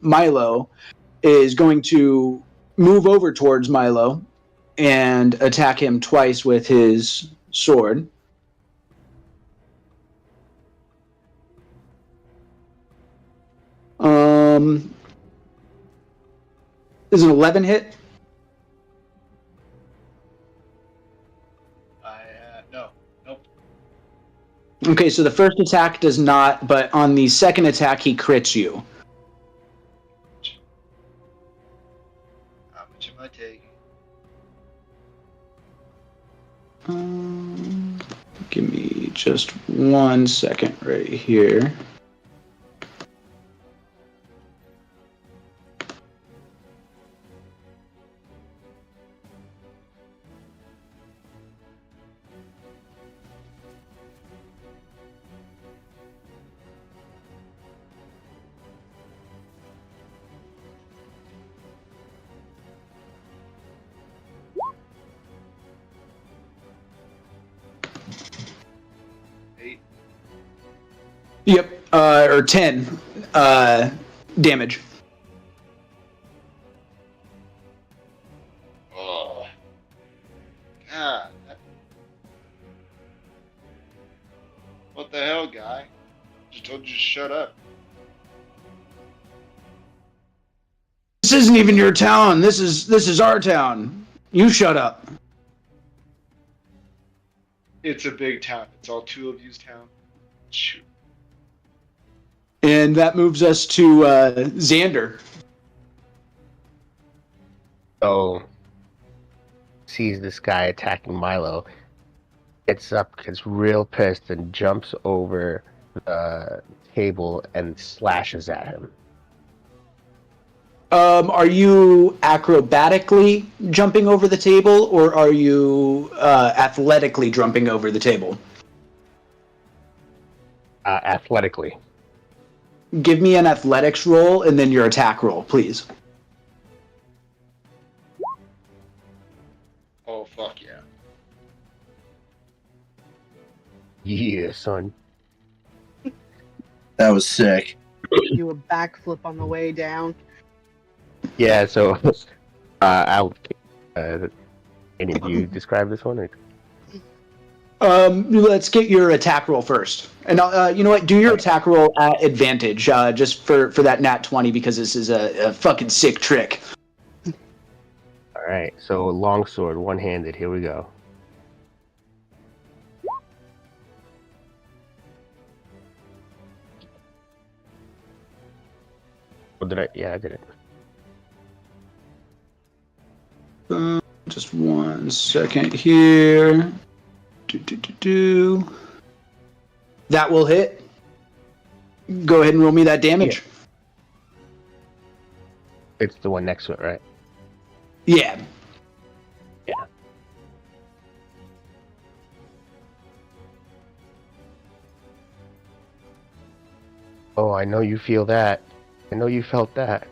Milo, is going to move over towards Milo and attack him twice with his sword. Is an 11 hit? No. Nope. Okay, so the first attack does not, but on the second attack, he crits you. How much am I taking? Give me just 1 second right here. Yep, or 10 damage. Oh. God. What the hell, guy? Just told you to shut up. This isn't even your town. This is our town. You shut up. It's a big town. It's all two of you's town. Shoot. And that moves us to Xander. So, sees this guy attacking Milo, gets up, gets real pissed, and jumps over the table and slashes at him. Are you acrobatically jumping over the table, or are you athletically jumping over the table? Athletically. Give me an athletics roll and then your attack roll, please. Oh, fuck yeah. Yeah, son. That was sick. Do a backflip on the way down. Yeah, so I'll any of you describe this one? Or? Let's get your attack roll first. And you know what? Do your attack roll at advantage, just for that nat 20, because this is a fucking sick trick. Alright, so longsword, one-handed, here we go. Oh, did I? Yeah, I did it. Just 1 second here. That will hit. Go ahead and roll me that damage. It's the one next to it, right? Yeah. Yeah. Oh, I know you feel that. I know you felt that.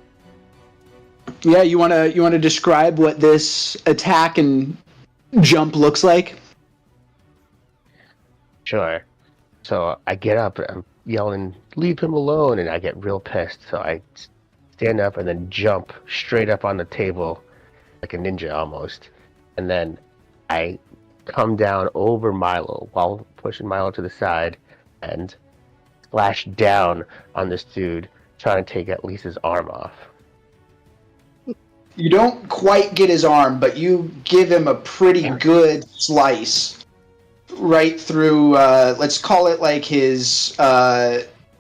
Yeah, you wanna describe what this attack and jump looks like? Sure. So I get up, I'm yelling, "Leave him alone!" and I get real pissed. So I stand up and then jump straight up on the table, like a ninja almost. And then I come down over Milo while pushing Milo to the side and splash down on this dude, trying to take at least his arm off. You don't quite get his arm, but you give him a pretty good slice right through, let's call it like his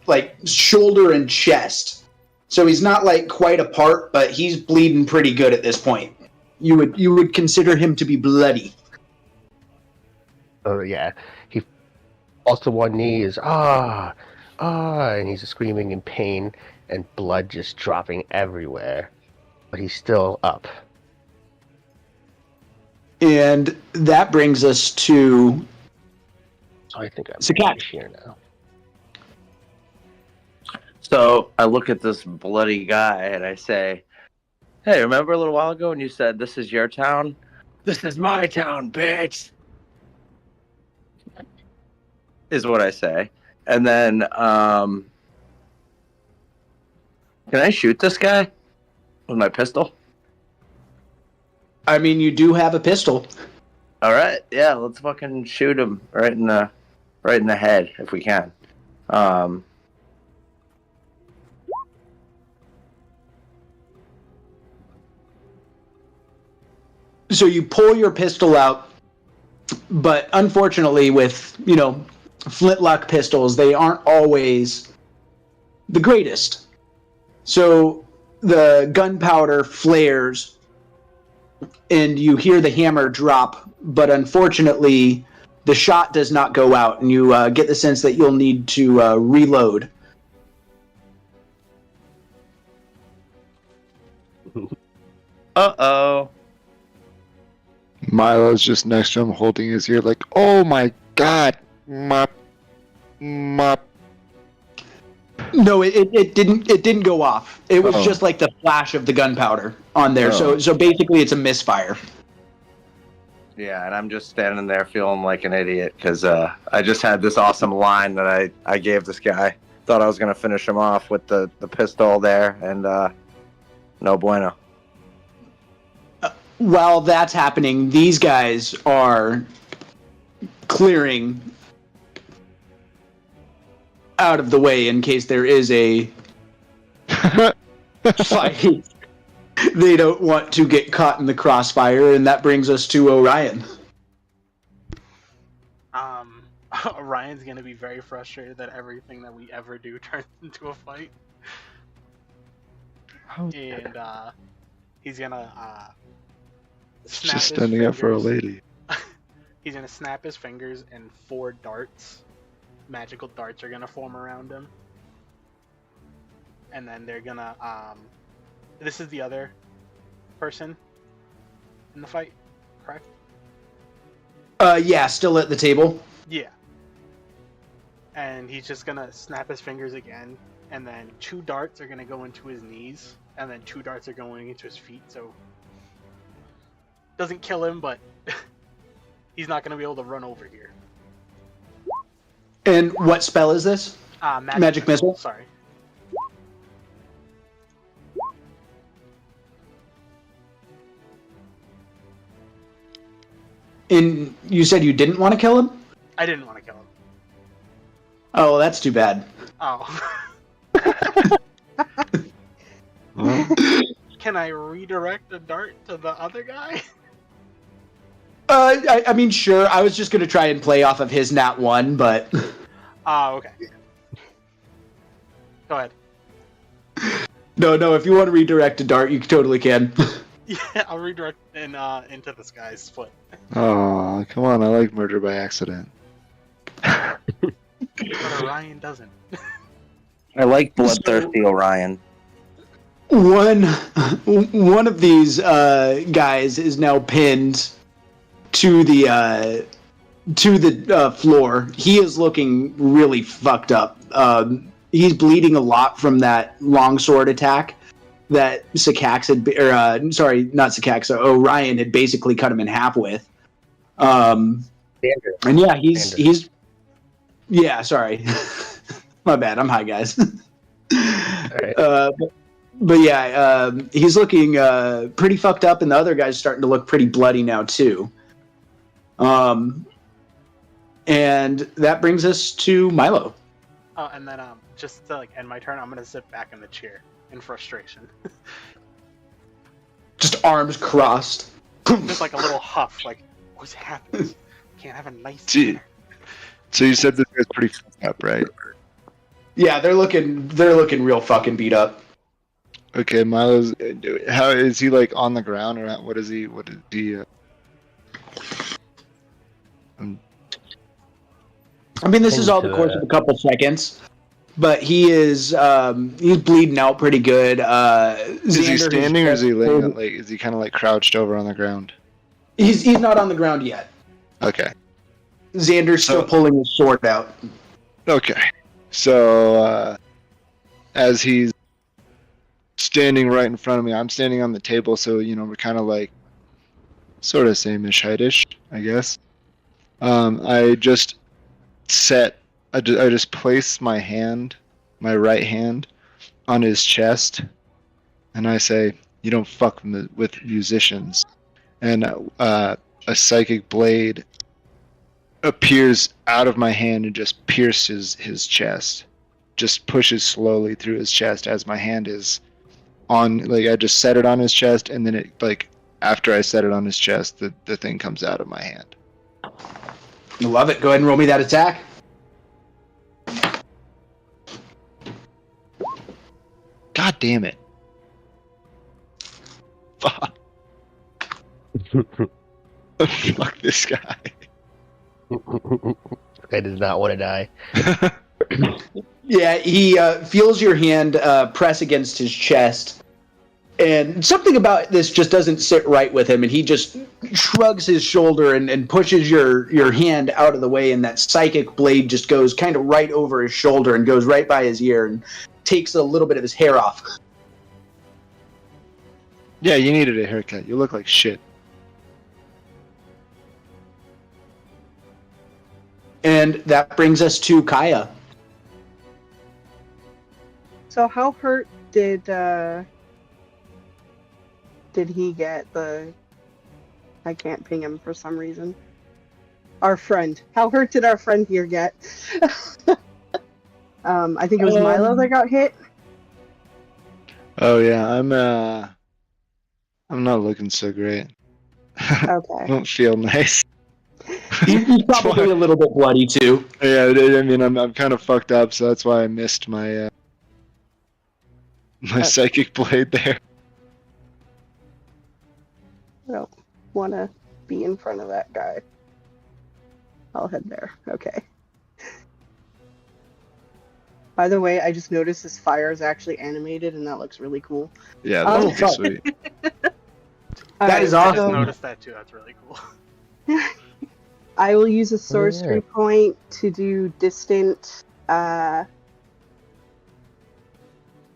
like shoulder and chest. So he's not like quite apart, but he's bleeding pretty good at this point. You would consider him to be bloody. Oh yeah, he falls to one knee, is and he's screaming in pain and blood just dropping everywhere, but he's still up. And that brings us to So I think I'm Sakat. here now. So I look at this bloody guy and I say, "Hey, remember a little while ago when you said this is your town? This is my town, bitch." is what I say. And then, can I shoot this guy with my pistol? I mean, you do have a pistol. All right, yeah, let's fucking shoot him right in the head if we can. So you pull your pistol out, but unfortunately with, flintlock pistols, they aren't always the greatest. So the gunpowder flares and you hear the hammer drop, but unfortunately the shot does not go out, and you get the sense that you'll need to reload. Uh-oh. Milo's just next to him holding his ear like, oh my god, mop. No, it didn't go off. It was Oh. just like the flash of the gunpowder on there. Oh. So basically it's a misfire. Yeah, and I'm just standing there feeling like an idiot because I just had this awesome line that I gave this guy. Thought I was going to finish him off with the pistol there, and no bueno. While that's happening, these guys are clearing out of the way in case there is a fight. They don't want to get caught in the crossfire, and that brings us to Orion. Ryan's gonna be very frustrated that everything that we ever do turns into a fight, and he's gonna snap Just his standing up for a fingers. lady. He's gonna snap his fingers, and 4 darts, magical darts, are gonna form around him, and then they're gonna this is the other person in the fight, correct? Yeah, still at the table. Yeah. And he's just gonna snap his fingers again, and then 2 darts are gonna go into his knees, and then 2 darts are going into his feet, so doesn't kill him, but he's not gonna be able to run over here. And what spell is this? Magic missile? Sorry. And you said you didn't want to kill him? I didn't want to kill him. Oh, that's too bad. Oh. Can I redirect the dart to the other guy? I mean, sure. I was just going to try and play off of his nat 1, but... Oh, okay. Go ahead. No, if you want to redirect a dart, you totally can. Yeah, I'll redirect into this guy's foot. Oh, come on, I like murder by accident. But Orion doesn't. I like bloodthirsty Orion. One of these guys is now pinned to the floor. He is looking really fucked up. He's bleeding a lot from that longsword attack that Orion had basically cut him in half with. And yeah, he's yeah, sorry. My bad, I'm high, guys. Right. But yeah, he's looking pretty fucked up, and the other guy's starting to look pretty bloody now too. And that brings us to Milo. Oh, and then just to end my turn, I'm gonna sit back in the chair in frustration. Just arms crossed. Just like a little huff, like, what's happening? Can't have a nice Gee. dinner. So you said this guy's pretty fucked up, right? Yeah, they're looking real fucking beat up. Okay, Milo's. How is he, like, on the ground, or what is he? I mean, this is all the course of a couple seconds, but he's bleeding out pretty good. Is he Xander, standing, or is he laying? who's- Like, is he kind of like crouched over on the ground? He's not on the ground yet. Okay. Xander's still pulling his sword out. Okay. So, as he's standing right in front of me, I'm standing on the table, so, we're kind of like, sort of same-ish height-ish, I guess. I just I just place my hand, my right hand, on his chest, and I say, "You don't fuck with musicians." And a psychic blade appears out of my hand and just pierces his chest. Just pushes slowly through his chest as my hand is on. Like I just set it on his chest, and then it after I set it on his chest, the thing comes out of my hand. I love it. Go ahead and roll me that attack. God damn it! Fuck. Fuck this guy. I does not want to die. Yeah, he feels your hand press against his chest, and something about this just doesn't sit right with him, and he just shrugs his shoulder and pushes your hand out of the way, and that psychic blade just goes kind of right over his shoulder and goes right by his ear and takes a little bit of his hair off. Yeah, you needed a haircut. You look like shit. And that brings us to Kaya. So how hurt did he get? I can't ping him for some reason. Our friend. How hurt did our friend here get? I think it was Milo that got hit. Oh yeah, I'm not looking so great. I Okay. don't feel nice. He's probably a little bit bloody too. Yeah, I mean, I'm kind of fucked up, so that's why I missed my my psychic blade there. I don't want to be in front of that guy. I'll head there. Okay. By the way, I just noticed this fire is actually animated, and that looks really cool. Yeah, Oh, that's sweet. That is I just awesome. noticed that too. That's really cool. I will use a sorcery yeah. point to do distant,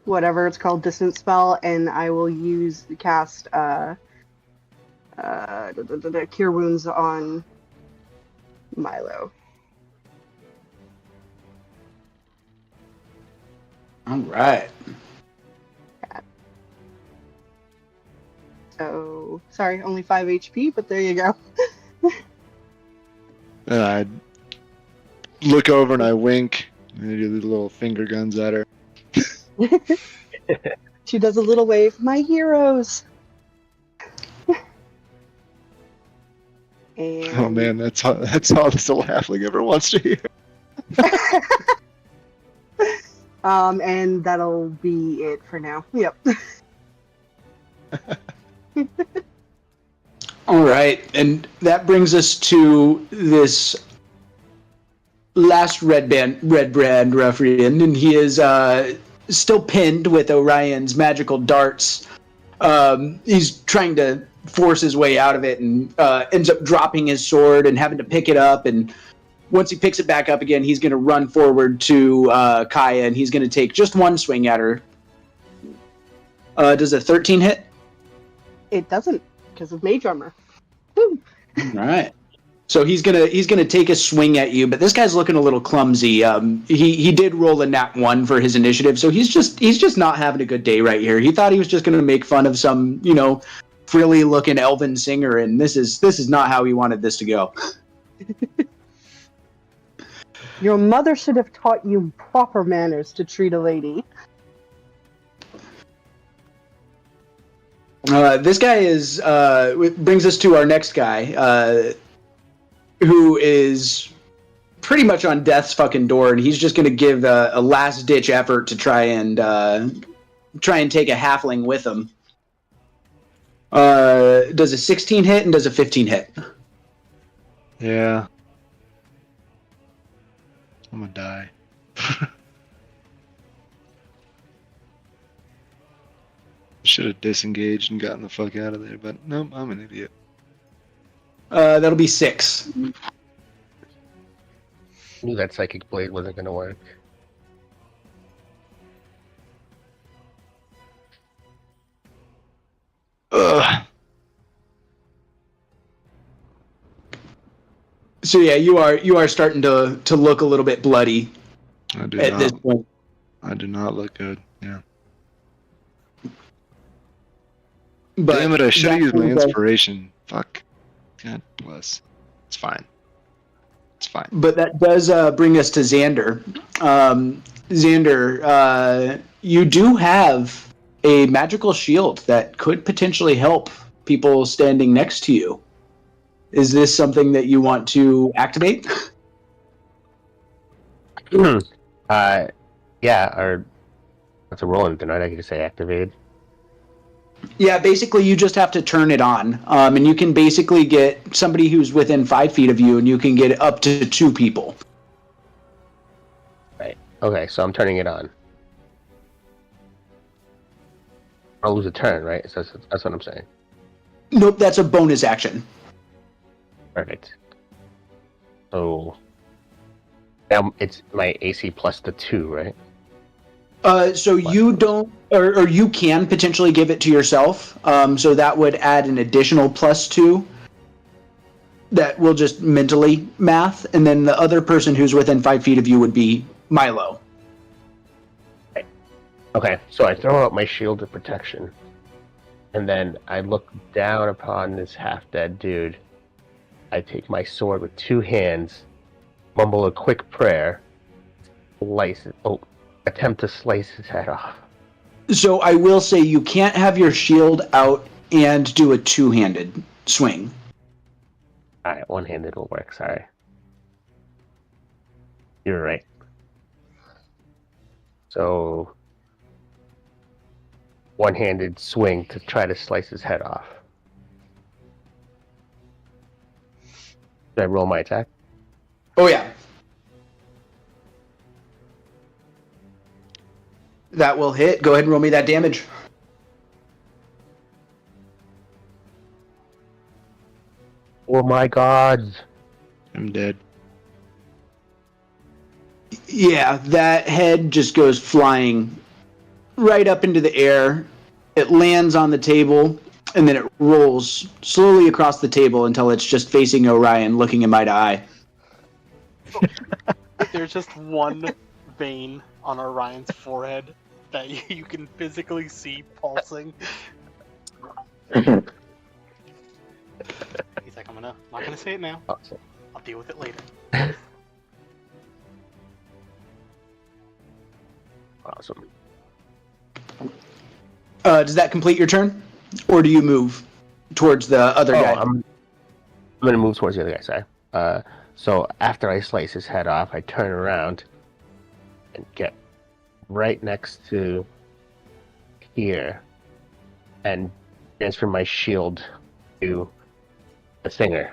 whatever it's called, distant spell, and I will cast Cure Wounds on Milo. All right. So, sorry, only 5 HP, but there you go. And I look over and I wink. And I do the little finger guns at her. She does a little wave. My heroes. And Oh man, that's all this little halfling ever wants to hear. and that'll be it for now. Yep. All right, and that brings us to this last red brand ruffian, and he is still pinned with Orion's magical darts. He's trying to force his way out of it and ends up dropping his sword and having to pick it up. And once he picks it back up again, he's going to run forward to Kaya, and he's going to take just one swing at her. Does a 13 hit? It doesn't, because of mage armor. Woo. All right. So he's gonna take a swing at you, but this guy's looking a little clumsy. He did roll a nat 1 for his initiative, so he's just not having a good day right here. He thought he was just gonna make fun of some frilly looking elven singer, and this is not how he wanted this to go. Your mother should have taught you proper manners to treat a lady. This guy is brings us to our next guy, who is pretty much on death's fucking door, and he's just going to give a last ditch effort to try and take a halfling with him. Does a 16 hit and does a 15 hit? Yeah. I'm gonna die. Should have disengaged and gotten the fuck out of there, but nope, I'm an idiot. That'll be 6. Knew that psychic blade wasn't going to work. So So yeah, you are starting to look a little bit bloody I do at this not. point. I do not look good. Yeah. But Damn it! I should have that used my brings us- inspiration. Fuck. God bless. It's fine. It's fine. But that does bring us to Xander. Xander, you do have a magical shield that could potentially help people standing next to you. Is this something that you want to activate? Yeah, or that's a rolling tonight. I could just say activated. Yeah, basically you just have to turn it on, and you can basically get somebody who's within 5 feet of you, and you can get up to 2 people. Right. Okay, so I'm turning it on. I'll lose a turn, right? So that's what I'm saying. Nope, that's a bonus action. Perfect. So now it's my AC plus the 2, right? So you don't, or you can potentially give it to yourself. So that would add an additional +2. That will just mentally math, and then the other person who's within 5 feet of you would be Milo. Okay, so I throw out my shield of protection, and then I look down upon this half-dead dude. I take my sword with 2 hands, mumble a quick prayer, attempt to slice his head off. So I will say you can't have your shield out and do a 2-handed swing. Alright, one-handed will work, sorry. You're right. So, one-handed swing to try to slice his head off. Should I roll my attack? Oh yeah. That will hit. Go ahead and roll me that damage. Oh my god! I'm dead. Yeah, that head just goes flying right up into the air. It lands on the table, and then it rolls slowly across the table until it's just facing Orion, looking him eye to eye. There's just one vein on Orion's forehead that you can physically see pulsing. He's like, I'm not gonna say it now. Awesome. I'll deal with it later. Awesome. Does that complete your turn? Or do you move towards the other guy? I'm going to move towards the other guy, sorry. So after I slice his head off, I turn around and get right next to here and transfer my shield to the singer.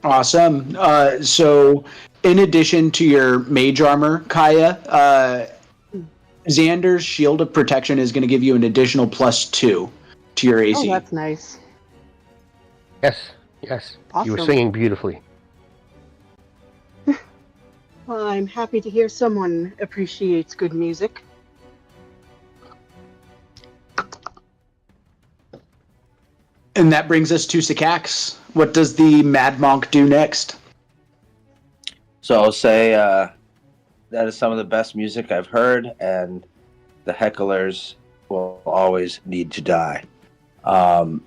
Awesome. So, in addition to your mage armor, Kaya, Xander's shield of protection is going to give you an additional +2 to your AC. Oh, that's nice. Yes. You were Awesome. singing beautifully. Well, I'm happy to hear someone appreciates good music. And that brings us to Sycax. What does the Mad Monk do next? So I'll say that is some of the best music I've heard, and the hecklers will always need to die. I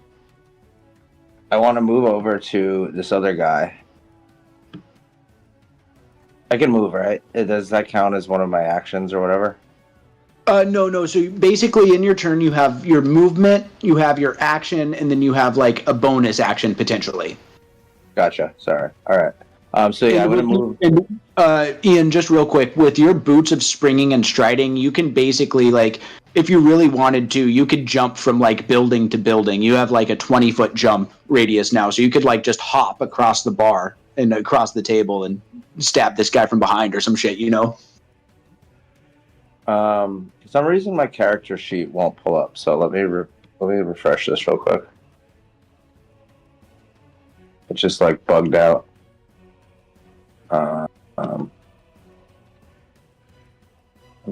want to move over to this other guy. I can move, right? Does that count as one of my actions or whatever? No. So basically, in your turn, you have your movement, you have your action, and then you have like a bonus action potentially. Gotcha. Sorry. All right. So yeah, I'm gonna move. And, Ian, just real quick, with your boots of springing and striding, you can basically like, if you really wanted to, you could jump from like building to building. You have like a 20-foot jump radius now, so you could like just hop across the bar and across the table and stab this guy from behind or some shit, you know? For some reason, my character sheet won't pull up. So let me refresh this real quick. It's just like bugged out. Am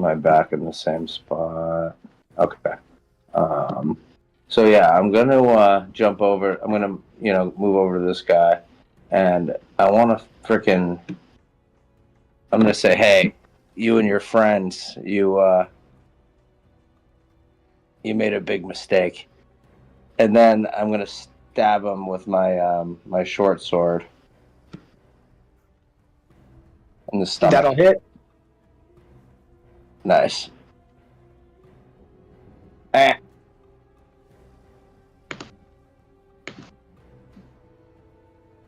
I back in the same spot? Okay. So yeah, I'm gonna jump over. I'm gonna move over to this guy, and I want to frickin'. I'm gonna say, hey, you and your friends, you made a big mistake, and then I'm gonna stab him with my my short sword in the stomach. That'll hit. Nice. Eh.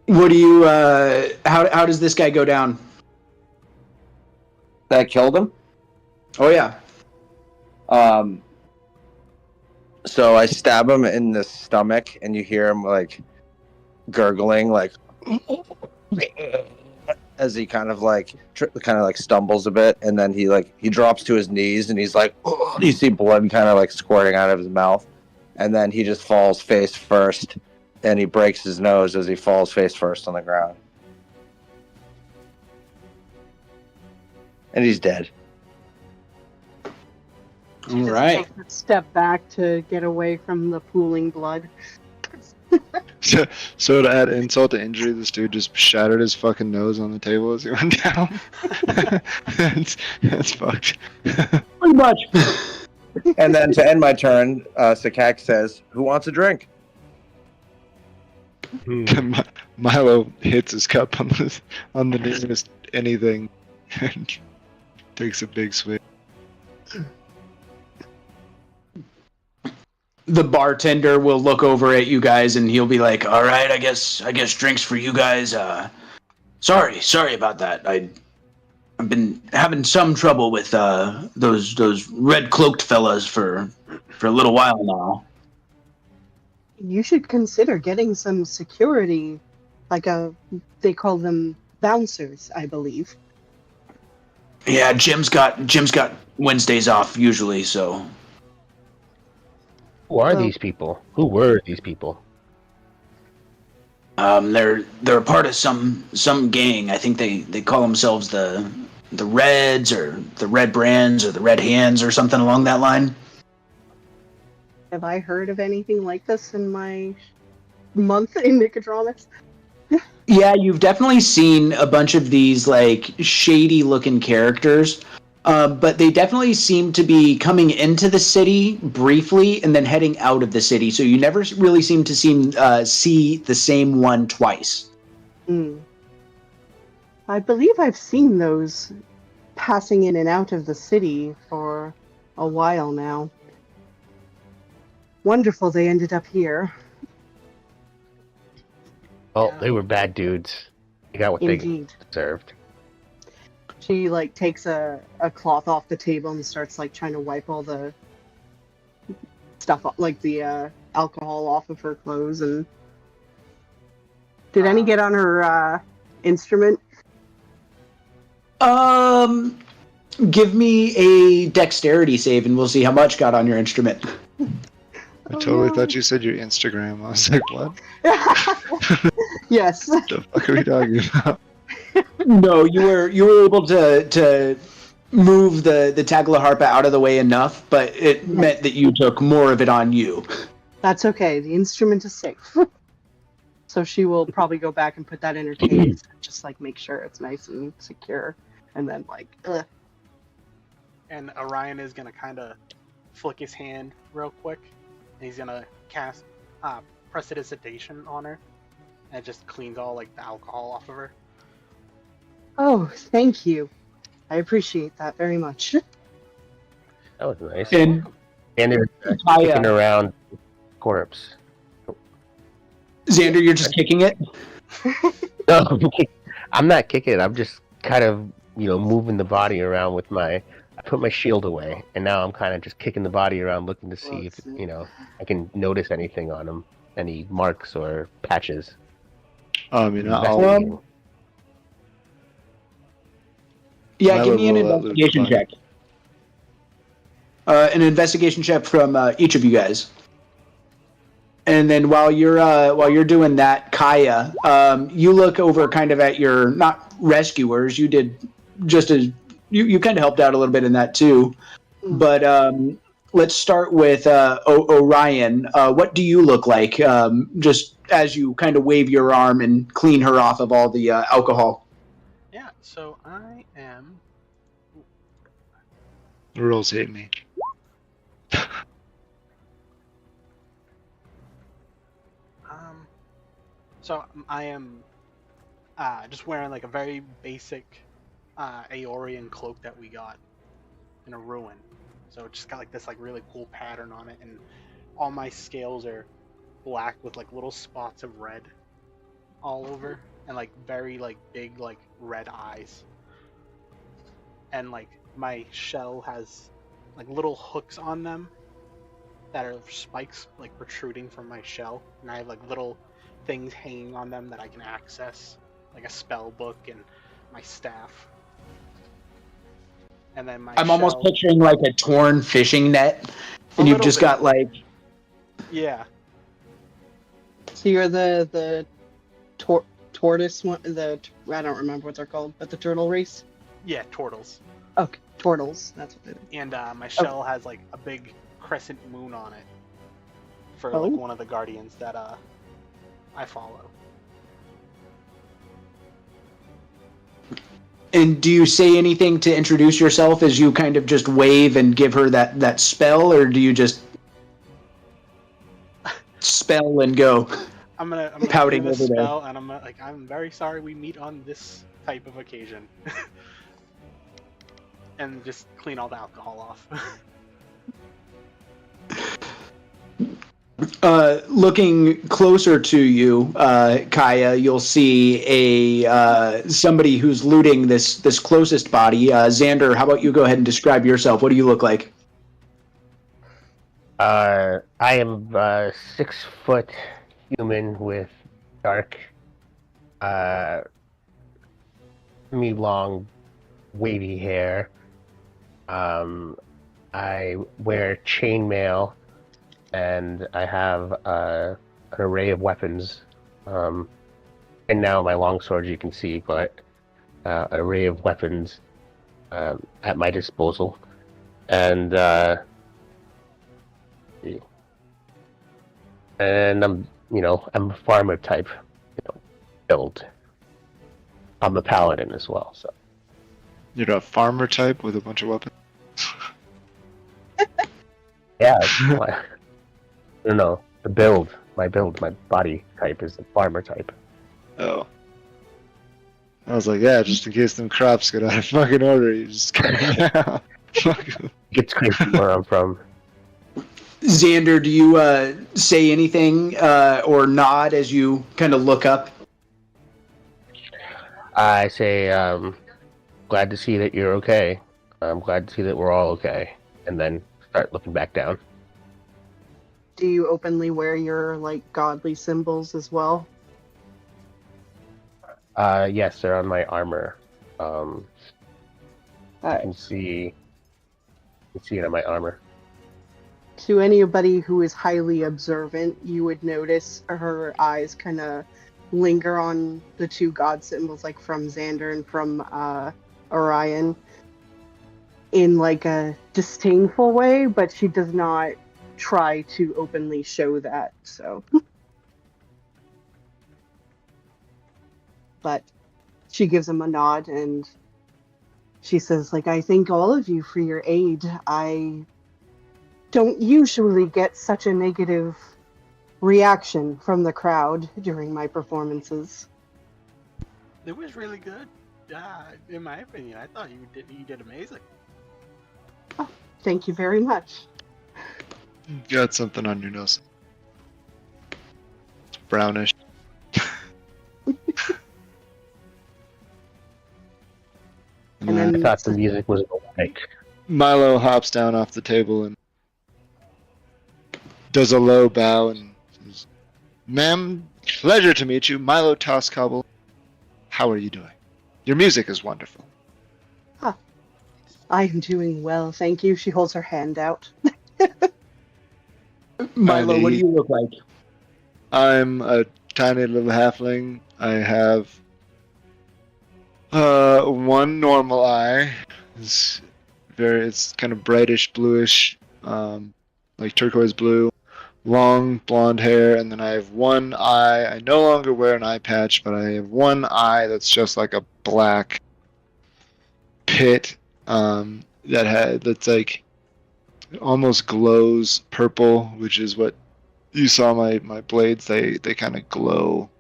What do you? How does this guy go down? That killed him. Oh yeah. So I stab him in the stomach, and you hear him like gurgling, like as he kind of like stumbles a bit, and then he drops to his knees, and he's like, oh, you see blood kind of like squirting out of his mouth, and then he just falls face first, and he breaks his nose as he falls face first on the ground, and he's dead. She just Right. takes a step back to get away from the pooling blood. So to add insult to injury, this dude just shattered his fucking nose on the table as he went down. that's fucked. Pretty much. And then to end my turn, Sakak says, "Who wants a drink?" Milo hits his cup on the nearest anything and takes a big swig. The bartender will look over at you guys and he'll be like, "All right, I guess drinks for you guys. Sorry about that. I've been having some trouble with those red cloaked fellas for a little while now." You should consider getting some security, they call them bouncers, I believe. Yeah, Jim's got Wednesdays off usually, so. Who are these people? Who were these people? They're a part of some gang. I think they call themselves the Reds or the Red Brands or the Red Hands or something along that line. Have I heard of anything like this in my month in Nicodramus? Yeah, you've definitely seen a bunch of these like shady looking characters. But they definitely seem to be coming into the city briefly and then heading out of the city. So you never really seem to see the same one twice. I believe I've seen those passing in and out of the city for a while now. Wonderful they ended up here. Well, they were bad dudes. They got what Indeed. they deserved. She takes a cloth off the table and starts trying to wipe all the stuff, the alcohol off of her clothes. And did any get on her instrument? Give me a dexterity save and we'll see how much got on your instrument. I totally thought you said your Instagram. I was like, what? Yes. What the fuck are we talking about? No, you were able to move the Taglaharpa out of the way enough, but it meant that you took more of it on you. That's okay. The instrument is safe. So she will probably go back and put that in her case, just make sure it's nice and secure, and then ugh. And Orion is gonna kind of flick his hand real quick, and he's gonna cast prestidigitation on her, and it just cleans all the alcohol off of her. Oh, thank you. I appreciate that very much. That was nice. And they're kicking around the corpse. Xander, you're just kicking it? No, I'm not kicking it. I'm just kind of, moving the body around with I put my shield away, and now I'm kind of just kicking the body around, looking to see if, I can notice anything on him, any marks or patches. Yeah, My give me an level, investigation looks check. An investigation check from each of you guys. And then while you're doing that, Kaya, you look over kind of at your not rescuers. You did just as you kind of helped out a little bit in that too. But let's start with Orion. What do you look like? Just as you kind of wave your arm and clean her off of all the alcohol. Yeah, so I am. The rules hate me. So I am just wearing like a very basic Aeorian cloak that we got in a ruin. So it's just got like this like really cool pattern on it, and all my scales are black with like little spots of red all over, and like very like big like red eyes. And like my shell has like little hooks on them that are spikes like protruding from my shell, and I have like little things hanging on them that I can access, like a spell book and my staff. And then my I'm almost picturing like a torn fishing net, and you've just got like. Yeah. So you're the tortoise one. I don't remember what they're called, but the turtle race. Yeah, turtles. Okay, turtles. That's what it is. And my shell has like a big crescent moon on it for like one of the guardians that I follow. And do you say anything to introduce yourself as you kind of just wave and give her that spell, or do you just spell and go? I'm gonna pouting do the over spell, and I'm very sorry we meet on this type of occasion, and just clean all the alcohol off. Looking closer to you, Kaya, you'll see somebody who's looting this closest body. Xander, how about you go ahead and describe yourself? What do you look like? I am 6 foot human with dark, long, wavy hair. I wear chainmail. And I have an array of weapons, and now my longsword you can see, but an array of weapons at my disposal, and I'm I'm a farmer type build. I'm a paladin as well, so You're a farmer type with a bunch of weapons. yeah. No, my build, my body type is the farmer type. Oh. I was like, yeah, just in case them crops get out of fucking order, you just kind of Gets crazy where I'm from. Xander, do you say anything or nod as you kind of look up? I say, glad to see that you're okay. I'm glad to see that we're all okay. And then start looking back down. Do you openly wear your like godly symbols as well? Yes, they're on my armor. You can see it on my armor. To anybody who is highly observant, you would notice her eyes kind of linger on the two god symbols, like from Xander and from Orion, in like a disdainful way, but she does not try to openly show that. So, but she gives him a nod and she says, like, I thank all of you for your aid. I don't usually get such a negative reaction from the crowd during my performances. It was really good. In my opinion, I thought you did amazing. Oh, thank you very much. You got something on your nose. It's brownish. And then I thought the music was like Milo hops down off the table and does a low bow and says, "Ma'am, pleasure to meet you. Milo Toscobble. How are you doing? Your music is wonderful." I am doing well, thank you. She holds her hand out. Milo, what do you look like? I'm a tiny little halfling. I have one normal eye. It's kind of brightish bluish like turquoise blue, long blonde hair, and then I have one eye. I no longer wear an eye patch, but I have one eye that's just like a black pit that's like almost glows purple, which is what you saw my blades. They kind of glow,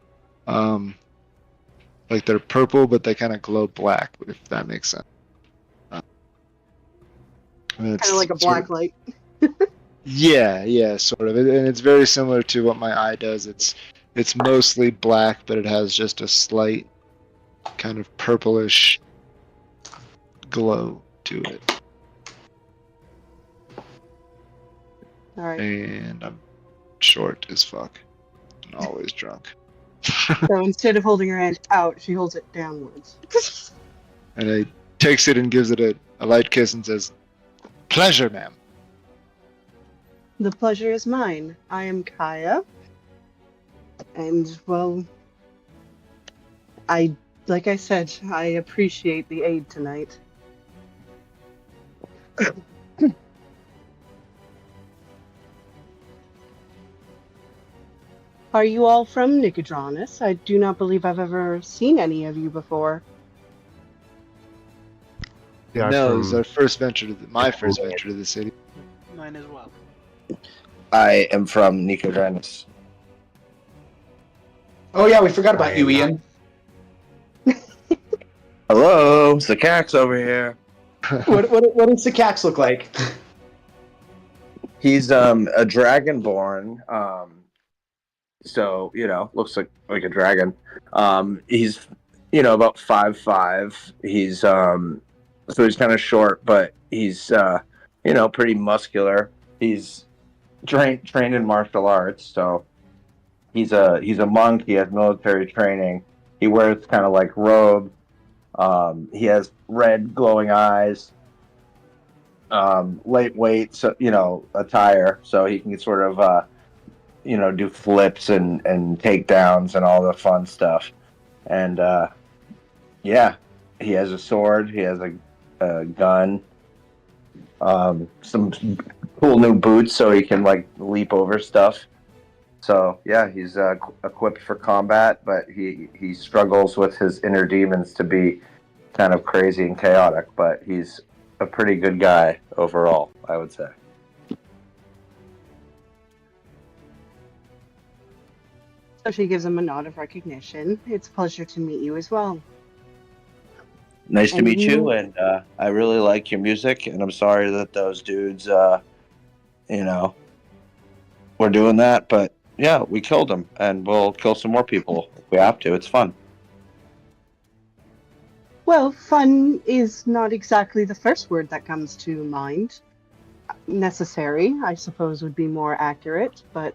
like they're purple, but they kind of glow black, if that makes sense. Kind of like a black light. Yeah, sort of, and it's very similar to what my eye does. It's mostly black, but it has just a slight kind of purplish glow to it. All right. And I'm short as fuck and always drunk. So instead of holding her hand out, she holds it downwards. And he takes it and gives it a light kiss and says, "Pleasure, ma'am." The pleasure is mine. I am Kaya. And, well, like I said, I appreciate the aid tonight. Are you all from Nicodranus? I do not believe I've ever seen any of you before. Yeah, No, from- it was our first venture my first venture to the city. Mine as well. I am from Nicodranus. Oh yeah, we forgot about you, Ian. Hello, Zakax over here. What does the Cax look like? He's a dragonborn. So looks like a dragon. He's about 5'5". He's so he's kind of short, but he's pretty muscular. He's trained in martial arts, so he's a monk. He has military training. He wears kind of like robes. He has red glowing eyes. Lightweight, so attire, so he can sort of do flips and takedowns and all the fun stuff. And he has a sword. He has a gun. Some cool new boots so he can like leap over stuff. So yeah, he's equipped for combat, but he struggles with his inner demons to be kind of crazy and chaotic. But he's a pretty good guy overall, I would say. So she gives him a nod of recognition. It's a pleasure to meet you as well. Nice to And meet you- you, and I really like your music, and I'm sorry that those dudes, were doing that, but yeah, we killed them, and we'll kill some more people if we have to. It's fun. Well, fun is not exactly the first word that comes to mind. Necessary, I suppose, would be more accurate, but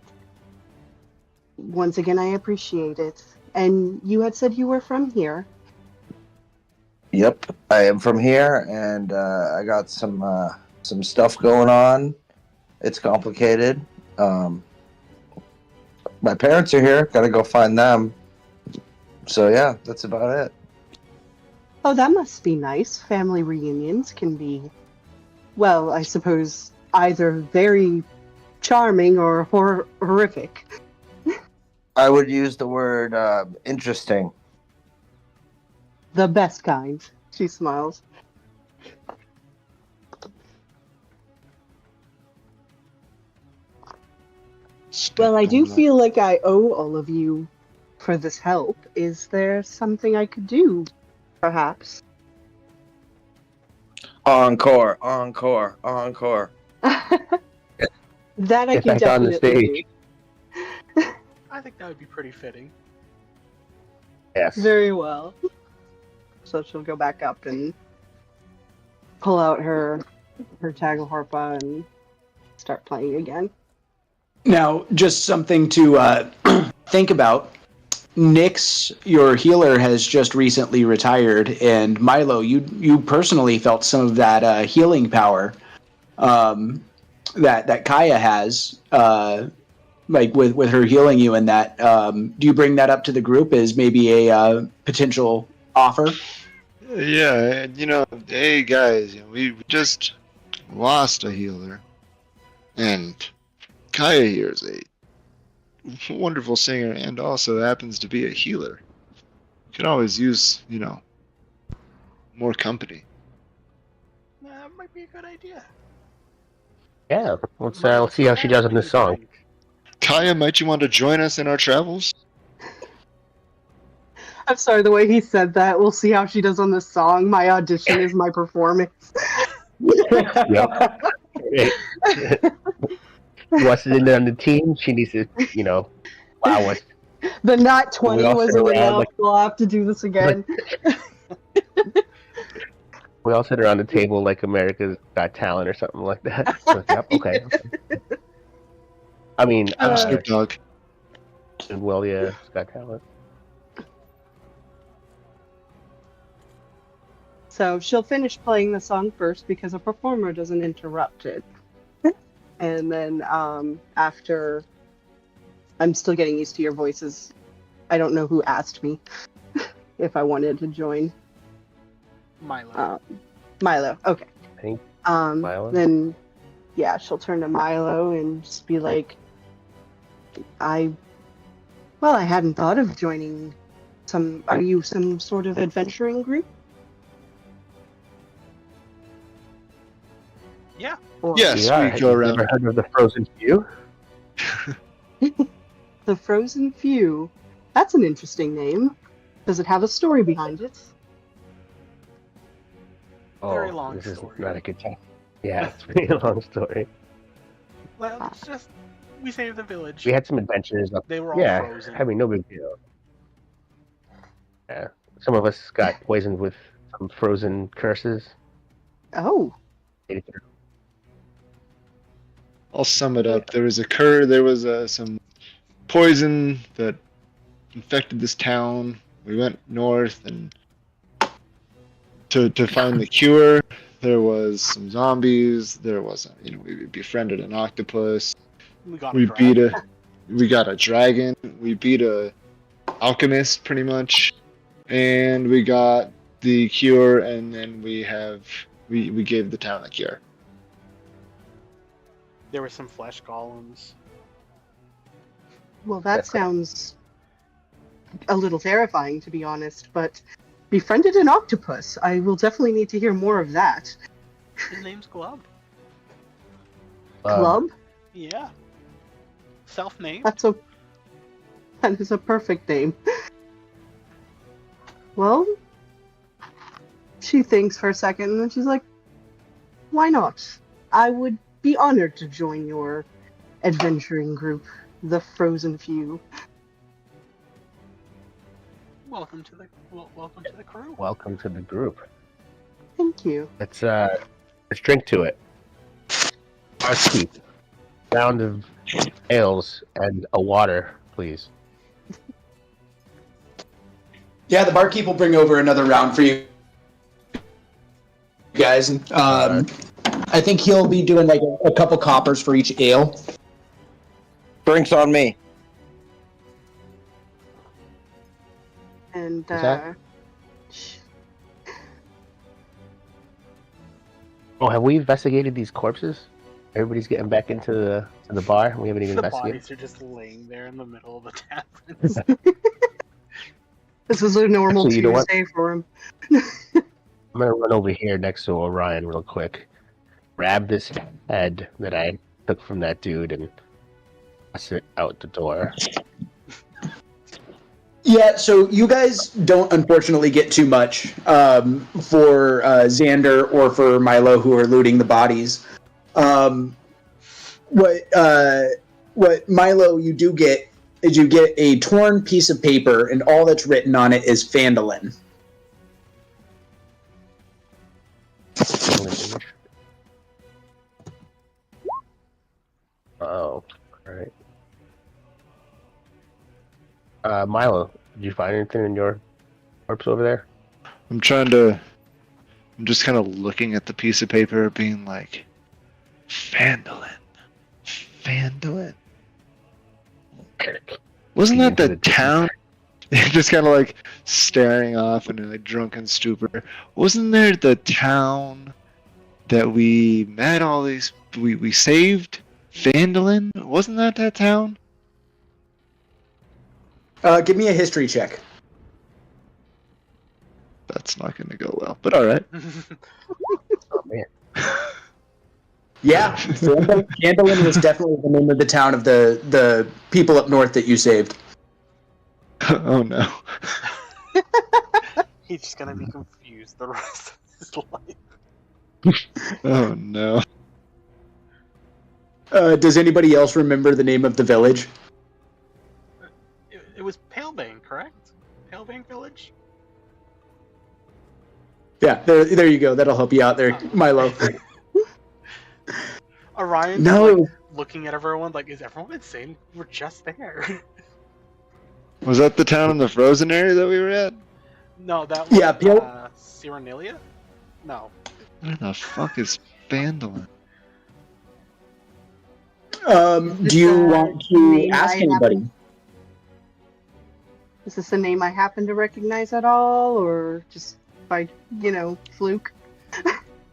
once again, I appreciate it. And you had said you were from here. Yep, I am from here, and I got some stuff going on. It's complicated. My parents are here. Got to go find them. So yeah, that's about it. Oh, that must be nice. Family reunions can be, well, I suppose, either very charming or horrific. I would use the word interesting. The best kind. She smiles. Well, I do feel like I owe all of you for this help. Is there something I could do, perhaps? Encore, encore, encore. That I Get can back on the definitely do. I think that would be pretty fitting. Yes. Very well. So she'll go back up and pull out her tagelharpa and start playing again. Now, just something to think about. Nyx, your healer, has just recently retired, and Milo, you personally felt some of that healing power that Kaya has, like with her healing you, and that. Do you bring that up to the group as maybe a potential offer? Yeah, and hey guys, we just lost a healer. And Kaya here is a wonderful singer and also happens to be a healer. Could always use, more company. That might be a good idea. Yeah, let's see how she does in this song. Kaya, might you want to join us in our travels? I'm sorry, the way he said that. We'll see how she does on this song. My audition is my performance. Yep. She wants to in on the team. She needs to, wow us. The not 20 all wasn't sit around enough. like- We'll have to do this again. We all sit around the table like America's Got Talent or something like that. So, yep, okay. I mean, I'm Snoop Dogg. well, yeah, it's Got Talent. So she'll finish playing the song first because a performer doesn't interrupt it. And then after, I'm still getting used to your voices. I don't know who asked me if I wanted to join. Milo. Milo, okay. I think Milo? Then, yeah, she'll turn to Milo and just be like, I hadn't thought of joining are you some sort of adventuring group? Yeah. Or Yes, Yeah, we go you've around. Never heard of the Frozen Few? The Frozen Few. That's an interesting name. Does it have a story behind it? Very long this story. is not a good time. Yeah, it's a pretty long story. Well, it's just we saved the village. We had some adventures up. They were all Yeah, frozen. I mean, no big deal. Yeah, some of us got poisoned with some frozen curses. Oh, Made it through. I'll sum it up. There was some poison that infected this town. We went north and to find the cure. There was some zombies. There was we befriended an octopus. We got We a dragon. we got a dragon. We beat a alchemist pretty much, and we got the cure. And then we gave the town the cure. There were some flesh golems. well, that That's right. sounds a little terrifying, to be honest, but befriended an octopus. I will definitely need to hear more of that. His name's Glub. Club? Yeah. Self-named. That is a perfect name. Well, she thinks for a second and then she's like, why not? I would be honored to join your adventuring group, the Frozen Few. Welcome to the crew. Welcome to the group. Thank you. Let's drink to it. Our keep. Round of ales and a water, please. Yeah, the barkeep will bring over another round for you guys. I think he'll be doing like a couple coppers for each ale. Drinks on me. And that? Oh, have we investigated these corpses? Everybody's getting back into the bar. We haven't even The investigated. bodies are just laying there in the middle of the tavern. this is a normal Actually, you know what? Tuesday for him. I'm gonna run over here next to Orion real quick. Grab this head that I took from that dude and toss it out the door. Yeah, so you guys don't unfortunately get too much for Xander or for Milo, who are looting the bodies. What Milo you do get is you get a torn piece of paper, and all that's written on it is Phandalin. Oh, alright. Milo, did you find anything in your corpse over there? I'm just kind of looking at the piece of paper, being like, Phandalin. Wasn't that the town? Just kind of like staring off in a like, drunken stupor. Wasn't there the town that we met all these, we saved Vandalin? Wasn't that town? Give me a history check. That's not gonna go well, but alright. Oh man. Yeah, Vandalin was definitely the name of the town of the people up north that you saved. Oh no. He's just gonna be confused the rest of his life. Oh no. Does anybody else remember the name of the village? It was Palebang, correct? Palebang Village? Yeah, there you go. That'll help you out there, Milo. Orion's No. like looking at everyone like, is everyone insane? We're just there. Was that the town in the frozen area that we were at? No, that was Yeah, Cyrenelia? No. Where the fuck is Vandalin? Do you want to name ask I anybody? Is this a name I happen to recognize at all, or just by, fluke?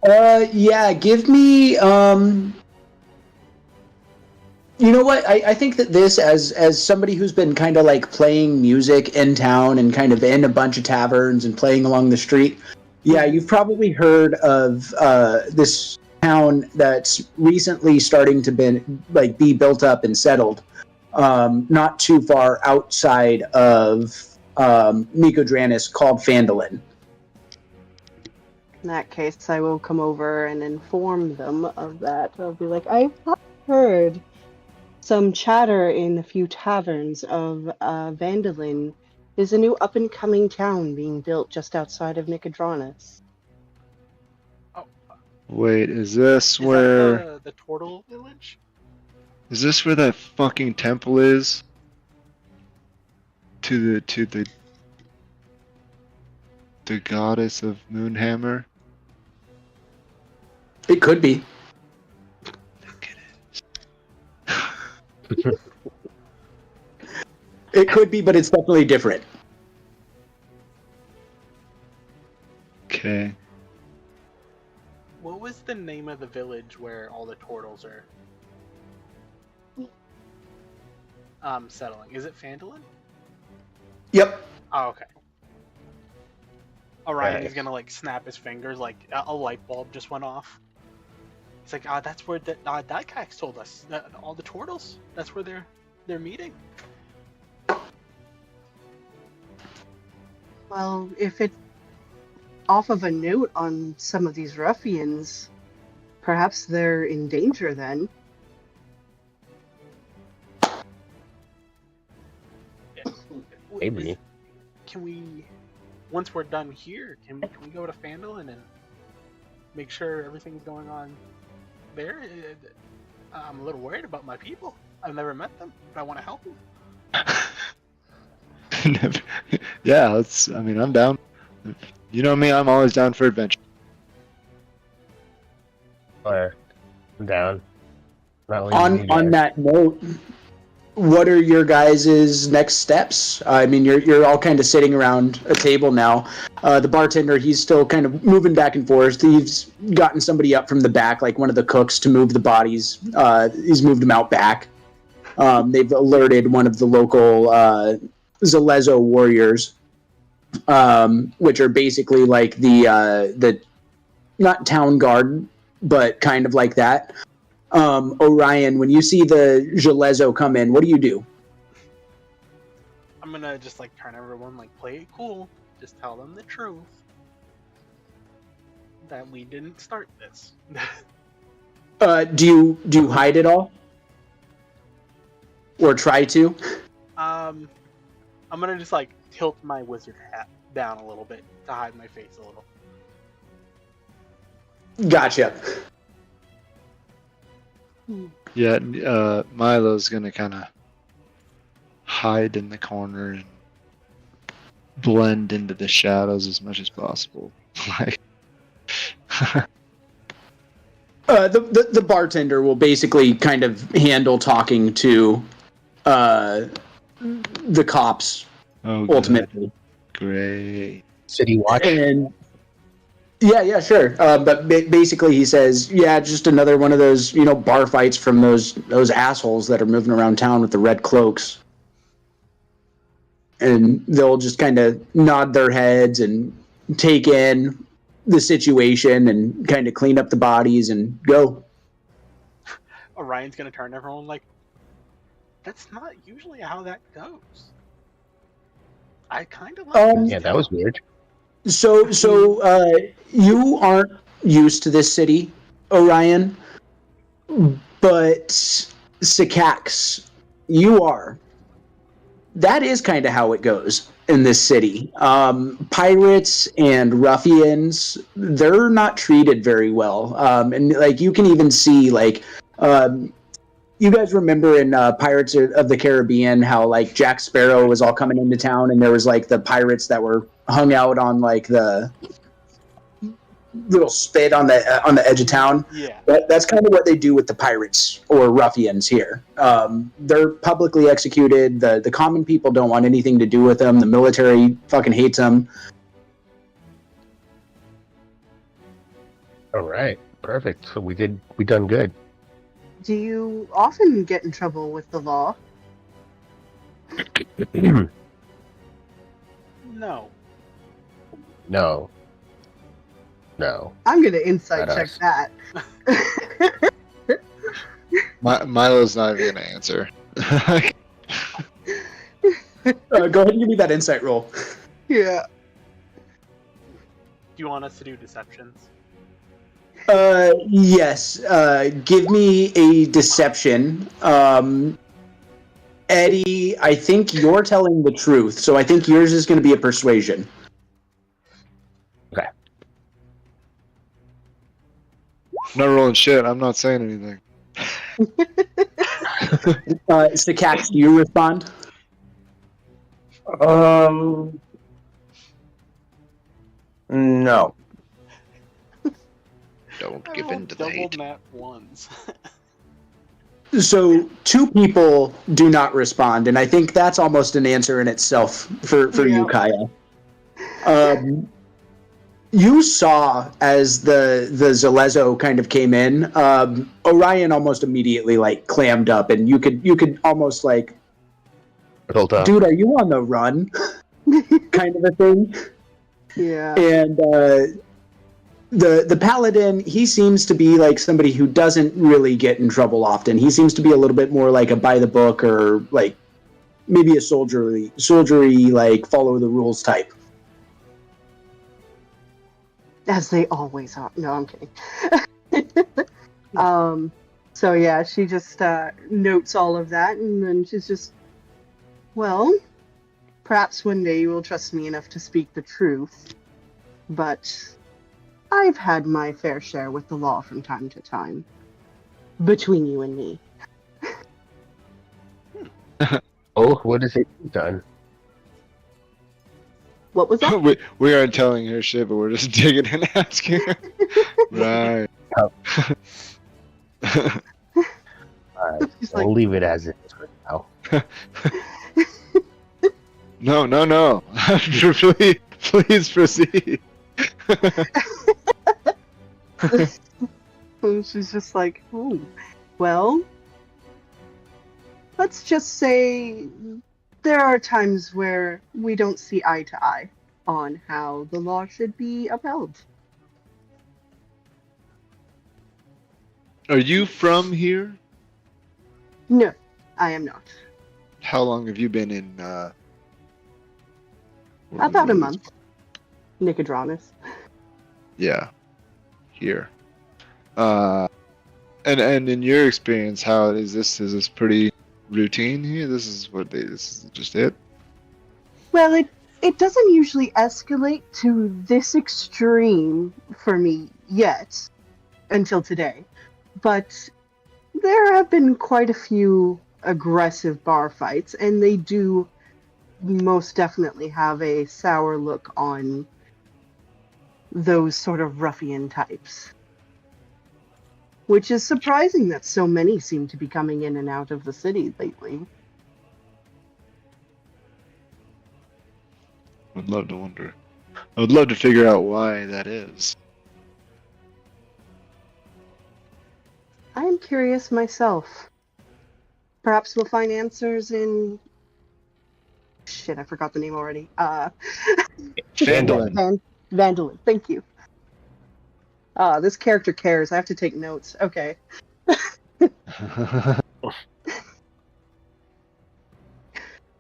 Yeah, give me, you know what? I think that this, as somebody who's been kind of like playing music in town and kind of in a bunch of taverns and playing along the street, yeah, you've probably heard of this town that's recently starting to be built up and settled, not too far outside of Nicodranus, called Vandalin. In that case, I will come over and inform them of that. I'll be like, I've heard some chatter in a few taverns of Vandalin is a new up-and-coming town being built just outside of Nicodranus. Wait, is this Is where... that the Turtle Village? Is this where that fucking temple is? To the goddess of Moonhammer? It could be. It could be, but it's definitely different. Okay. What was the name of the village where all the turtles are settling? Is it Vandalin? Yep. Oh, okay. Orion Right. is gonna like snap his fingers, like a light bulb just went off. It's like, that's where that guy told us. All the turtles. That's where they're meeting. Well, if it's off of a note on some of these ruffians, perhaps they're in danger then. Maybe. Can we, once we're done here, can we go to Vandalin and make sure everything's going on there? I'm a little worried about my people. I've never met them, but I want to help them. Yeah, I'm down. You know me, I'm always down for adventure. Or I'm down. Not leaving you On guys. that note, what are your guys' next steps? I mean, you're all kind of sitting around a table now. The bartender, he's still kind of moving back and forth. He's gotten somebody up from the back, like one of the cooks, to move the bodies. He's moved them out back. They've alerted one of the local Zalezo warriors, which are basically like the not town guard, but kind of like that. Orion, when you see the Zalezo come in, what do you do? I'm gonna just like turn everyone like, play it cool. Just tell them the truth. That we didn't start this. Do you hide it all? Or try to? I'm gonna just like tilt my wizard hat down a little bit to hide my face a little. Gotcha. Yeah, Milo's gonna kind of hide in the corner and blend into the shadows as much as possible. Like, The bartender will basically kind of handle talking to the cops oh, good. ultimately. Great. City watch. And Yeah, sure. But basically, he says, yeah, just another one of those, bar fights from those assholes that are moving around town with the red cloaks. And they'll just kind of nod their heads and take in the situation and kind of clean up the bodies and go. Orion's gonna turn to everyone like, that's not usually how that goes. I kind of like this Yeah, that town. was weird. So you aren't used to this city, Orion, but Sycax, you are. That is kind of how it goes in this city. Pirates and ruffians, they're not treated very well. And like you can even see you guys remember in Pirates of the Caribbean how like Jack Sparrow was all coming into town and there was like the pirates that were hung out on like the little spit on the edge of town. Yeah. That's kind of what they do with the pirates or ruffians here. They're publicly executed. The common people don't want anything to do with them. The military fucking hates them. All right, perfect. So we done good. Do you often get in trouble with the law? No. No. I'm gonna insight Not check us. that. Milo's not even gonna answer. Go ahead and give me that insight roll. Yeah. Do you want us to do deceptions? Yes. Give me a deception. Eddie, I think you're telling the truth, so I think yours is going to be a persuasion. Okay. I'm not rolling shit. I'm not saying anything. Sycax, do you respond? No. Don't I give in to the doubled hate. nat ones. So 2 people do not respond, and I think that's almost an answer in itself for you, Kaya. You saw as the Zalezo kind of came in, Orion almost immediately like clammed up, and you could almost like, Hold up. dude, are you on the run? Kind of a thing. Yeah. And the paladin, he seems to be like somebody who doesn't really get in trouble often. He seems to be a little bit more like a by the book or like maybe a soldiery like follow the rules type. As they always are. No, I'm kidding. So yeah, she just notes all of that, and then she's just, well, perhaps one day you will trust me enough to speak the truth, but I've had my fair share with the law from time to time. Between you and me. Oh, what has he done? What was that? we aren't telling her shit, but we're just digging and asking her. Right. Alright, He's we'll like, leave it as it is for now. No. please proceed. and she's just like, oh, well, let's just say there are times where we don't see eye to eye on how the law should be upheld. Are you from here? No, I am not. How long have you been in? About a month. Nicodranus. Yeah, here. And in your experience, how is this? Is this pretty routine here? This is just it. Well, it doesn't usually escalate to this extreme for me yet, until today. But there have been quite a few aggressive bar fights, and they do most definitely have a sour look on those sort of ruffian types. Which is surprising that so many seem to be coming in and out of the city lately. I'd love to wonder. I would love to figure out why that is. I'm curious myself. Perhaps we'll find answers in... Shit, I forgot the name already. Vandalin. Vandalin, thank you. This character cares. I have to take notes. Okay.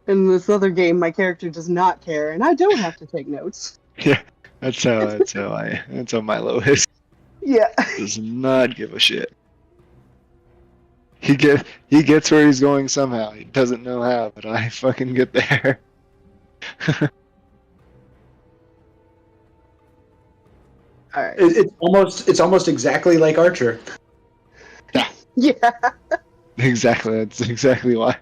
In this other game, my character does not care, and I don't have to take notes. Yeah, that's how Milo is. Yeah. Does not give a shit. He gets where he's going somehow. He doesn't know how, but I fucking get there. All right. It's almost exactly like Archer. Yeah. Exactly. That's exactly why.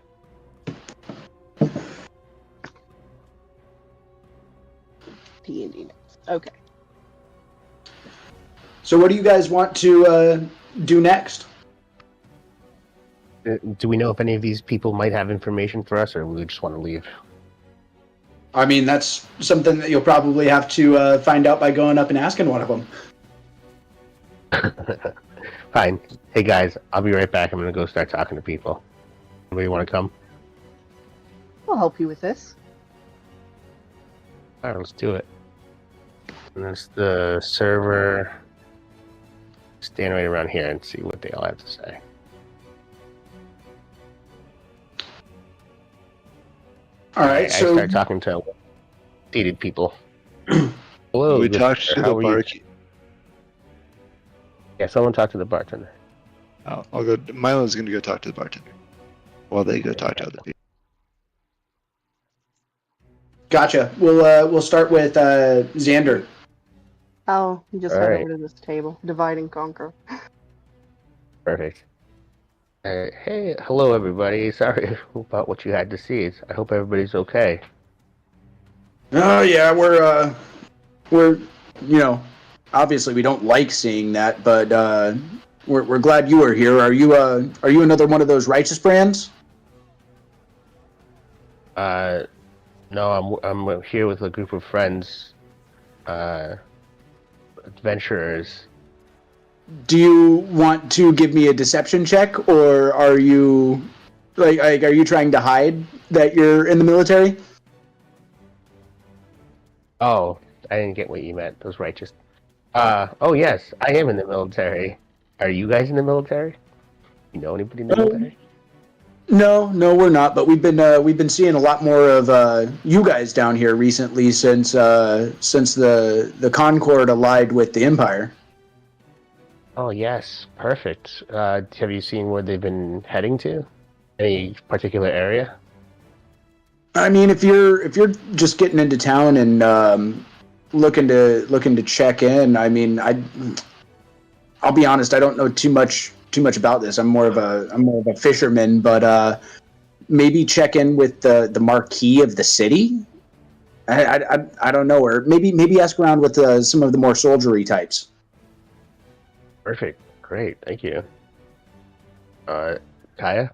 D&D notes. Okay. So what do you guys want to do next? Do we know if any of these people might have information for us, or we just want to leave? I mean, that's something that you'll probably have to find out by going up and asking one of them. Fine. Hey guys, I'll be right back. I'm gonna go start talking to people. Anybody want to come? I'll help you with this. All right, let's do it. And that's the server. Stand right around here and see what they all have to say. All right, I so start talking to seated people. Hello. We good talked sir. to How the are you? barkeep. Yeah, someone talk to the bartender. I'll go. Milo's gonna go talk to the bartender while they go talk to other people. gotcha. We'll start with Xander. Oh, you just All head right. over to this table. Divide and conquer. Perfect. Hey, hello everybody. Sorry about what you had to see. I hope everybody's okay. Oh yeah, we're obviously we don't like seeing that, but we're glad you are here. Are you another one of those righteous brands? No, I'm here with a group of friends, adventurers. Do you want to give me a deception check, or are you like are you trying to hide that you're in the military? Oh, I didn't get what you meant. Those righteous. Oh yes, I am in the military. Are you guys in the military? You know anybody in the military? No, we're not. But we've been seeing a lot more of you guys down here recently since the Concord allied with the Empire. Oh yes, perfect. Have you seen where they've been heading to? Any particular area? I mean, if you're just getting into town and looking to check in, I mean, I'll be honest, I don't know too much about this. I'm more of a fisherman, but maybe check in with the marquis of the city. I don't know, or maybe ask around with some of the more soldiery types. Perfect. Great. Thank you. Kaya?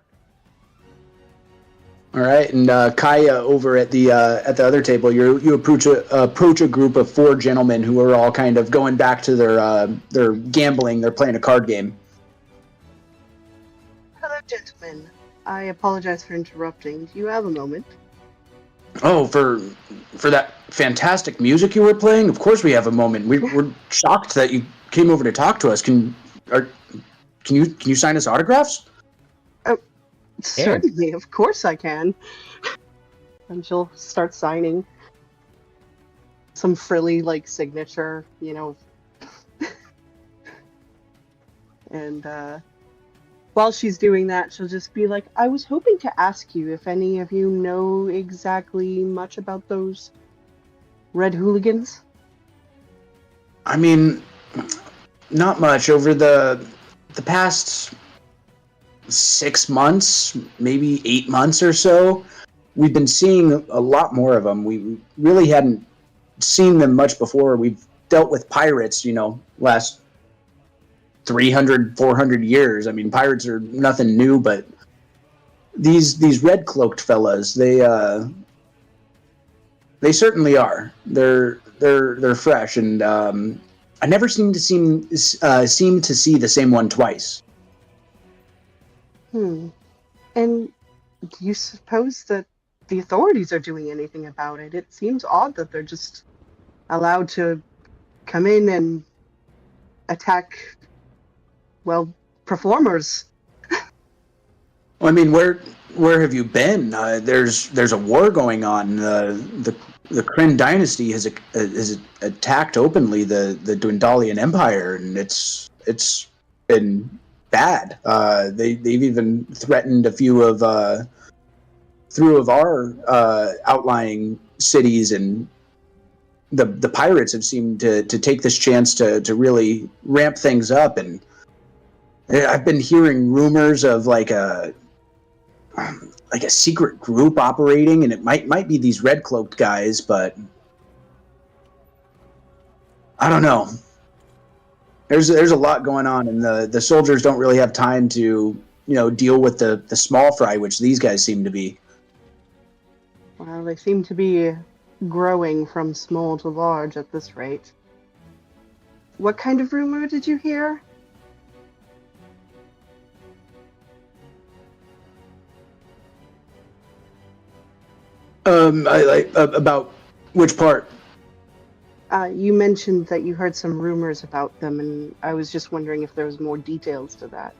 All right, and Kaya over at the other table, you approach a group of 4 gentlemen who are all kind of going back to their gambling. They're playing a card game. Hello, gentlemen. I apologize for interrupting. Do you have a moment? Oh, for that fantastic music you were playing? Of course we have a moment. We're shocked that you came over to talk to us. Can you sign us autographs? Certainly, of course I can. And she'll start signing some frilly, signature, And while she's doing that, she'll just be like, I was hoping to ask you if any of you know exactly much about those red hooligans. I mean, not much. Over the past 6 months, maybe 8 months or so, we've been seeing a lot more of them. We really hadn't seen them much before. We've dealt with pirates, last 300, 400 years. I mean, pirates are nothing new, but these red cloaked fellas, they certainly are. They're fresh, and I never seem to see the same one twice. Hmm. And do you suppose that the authorities are doing anything about it? It seems odd that they're just allowed to come in and attack, well, performers. Well, I mean, where have you been? There's a war going on. The Kryn dynasty has attacked openly the Dwendalian Empire, and it's been bad. They've even threatened a few of our outlying cities, and the pirates have seemed to take this chance to really ramp things up. And I've been hearing rumors of like a secret group operating, and it might be these red cloaked guys, but I don't know. There's a lot going on, and the soldiers don't really have time to deal with the small fry, which these guys seem to be. Well, they seem to be growing from small to large at this rate. What kind of rumor did you hear? About which part? You mentioned that you heard some rumors about them, and I was just wondering if there was more details to that.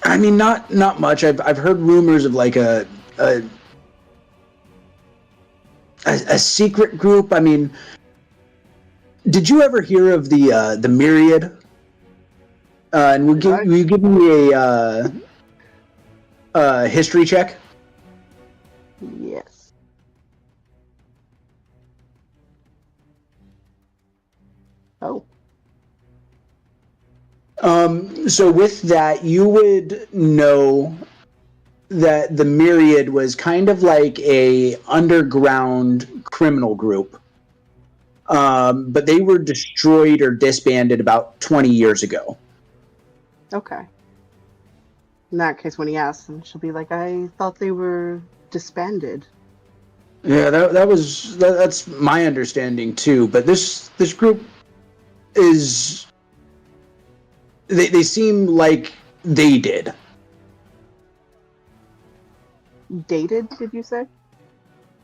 I mean, not much. I've heard rumors of like a secret group. I mean, did you ever hear of the Myriad? And will you give me a history check? Yes. Oh. So with that, you would know that the Myriad was kind of like a underground criminal group. But they were destroyed or disbanded about 20 years ago. Okay. In that case, when he asks them, she'll be like, I thought they were disbanded. Yeah, that's my understanding too. But this group is they seem like they did. Dated, did you say?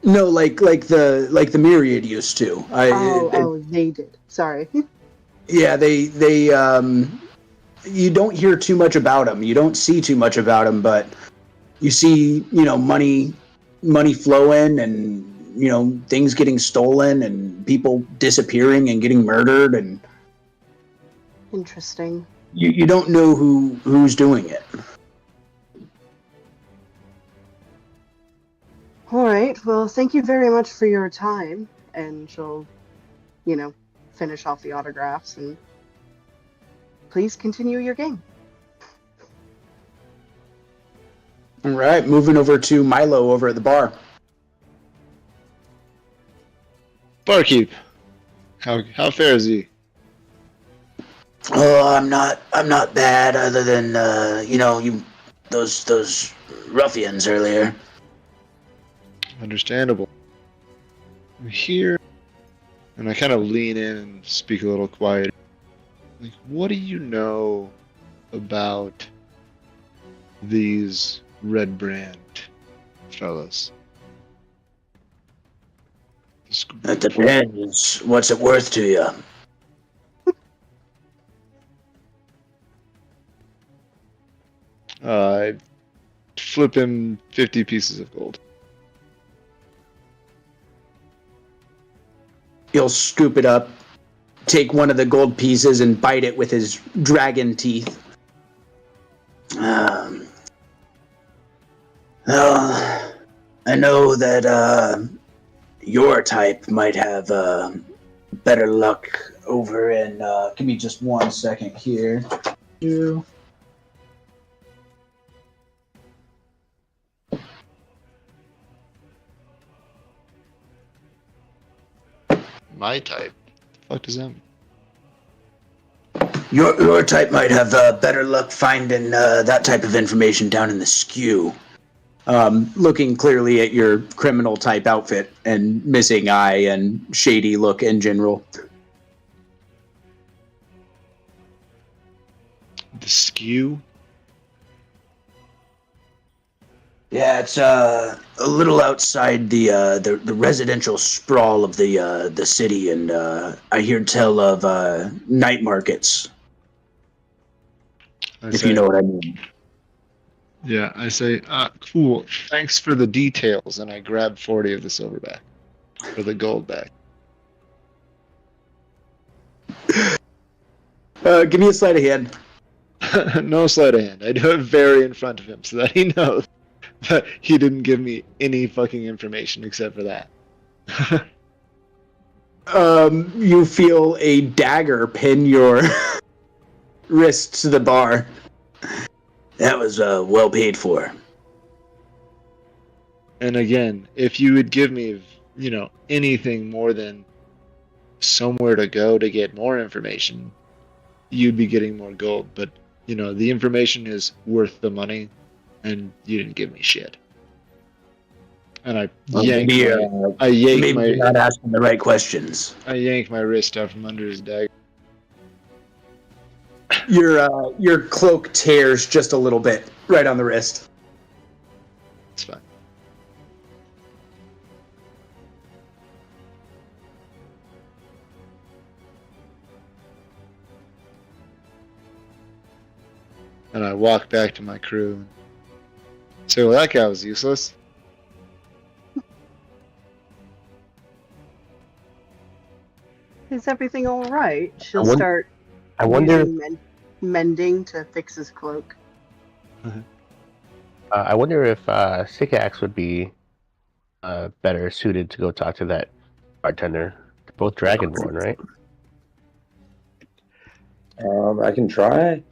No, like the Myriad used to. They did. Sorry. Yeah, they you don't hear too much about them. You don't see too much about them, but you see, money flowing, and things getting stolen, and people disappearing and getting murdered, and Interesting. you don't know who's doing it. All right. Well, thank you very much for your time. And she'll, finish off the autographs and please continue your game. All right, moving over to Milo over at the bar. Barkeep, how fair is he? Oh, I'm not bad, other than those ruffians earlier. Understandable. I'm here, and I kind of lean in and speak a little quieter. Like, what do you know about these Red Brand fellas? That depends. What's it worth to you? I flip him 50 pieces of gold. He'll scoop it up, take one of the gold pieces, and bite it with his dragon teeth. Well, I know that your type might have better luck over in. Give me just 1 second here. My type? The fuck does that mean? Your type might have better luck finding that type of information down in the skew. Looking clearly at your criminal type outfit and missing eye and shady look in general. The skew? Yeah, it's a little outside the residential sprawl of the city, and I hear tell of night markets, I if say, you know what I mean. yeah, I say, cool. Thanks for the details, and I grab 40 of the silverback or the gold back. Give me a sleight of hand. No sleight of hand. I do it very in front of him so that he knows that he didn't give me any fucking information except for that. You feel a dagger pin your wrist to the bar. That was well paid for. And again, if you would give me, anything more than somewhere to go to get more information, you'd be getting more gold. But, the information is worth the money, and you didn't give me shit. And I yank Maybe you're not asking the right questions. I yank my wrist out from under his dagger. Your cloak tears just a little bit right on the wrist. It's fine. And I walk back to my crew and say, well, that guy was useless. Is everything all right? She'll wonder- start I wonder. using mending to fix his cloak. I wonder if Sycax would be better suited to go talk to that bartender. They're both Dragonborn, right? I can try.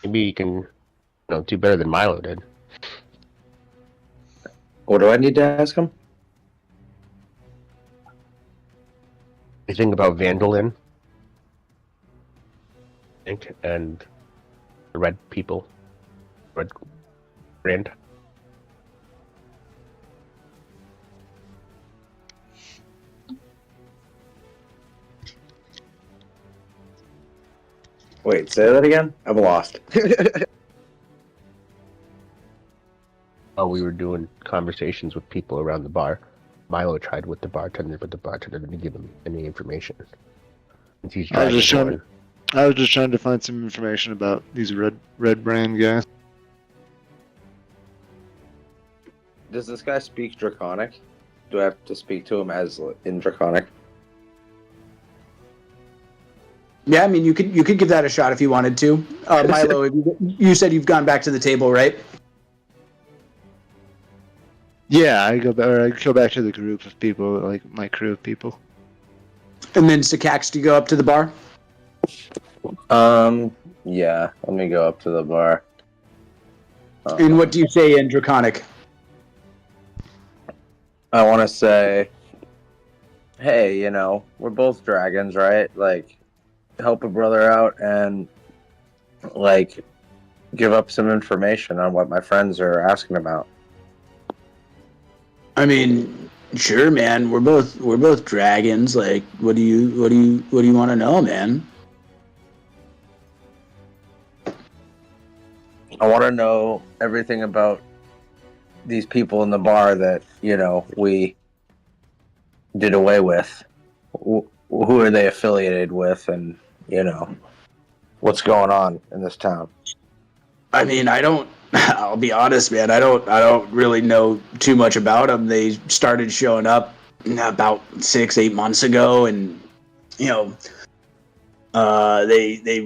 Maybe you can, do better than Milo did. What do I need to ask him? Anything about Vandalin? I think, and the red people. Red brand. Wait, say that again? I'm lost. Oh, we were doing conversations with people around the bar. Milo tried with the bartender, but the bartender didn't give him any information. Since he's I was just Dragonborn. I was just trying to find some information about these red brand guys. Does this guy speak Draconic? Do I have to speak to him as in Draconic? Yeah, I mean, you could give that a shot if you wanted to. Milo, you said you've gone back to the table, right? Yeah, I go back to the group of people, like my crew of people. And then Sycax, do you go up to the bar? Yeah. Let me go up to the bar. And what do you say in Draconic? I want to say, hey, we're both dragons, right? Like, help a brother out and, like, give up some information on what my friends are asking about. I mean, sure, man. We're both dragons. Like, what do you want to know, man? I want to know everything about these people in the bar that, we did away with. Who are they affiliated with, and, what's going on in this town? I mean, I'll be honest, man. I don't really know too much about them. They started showing up about 6-8 months ago, and they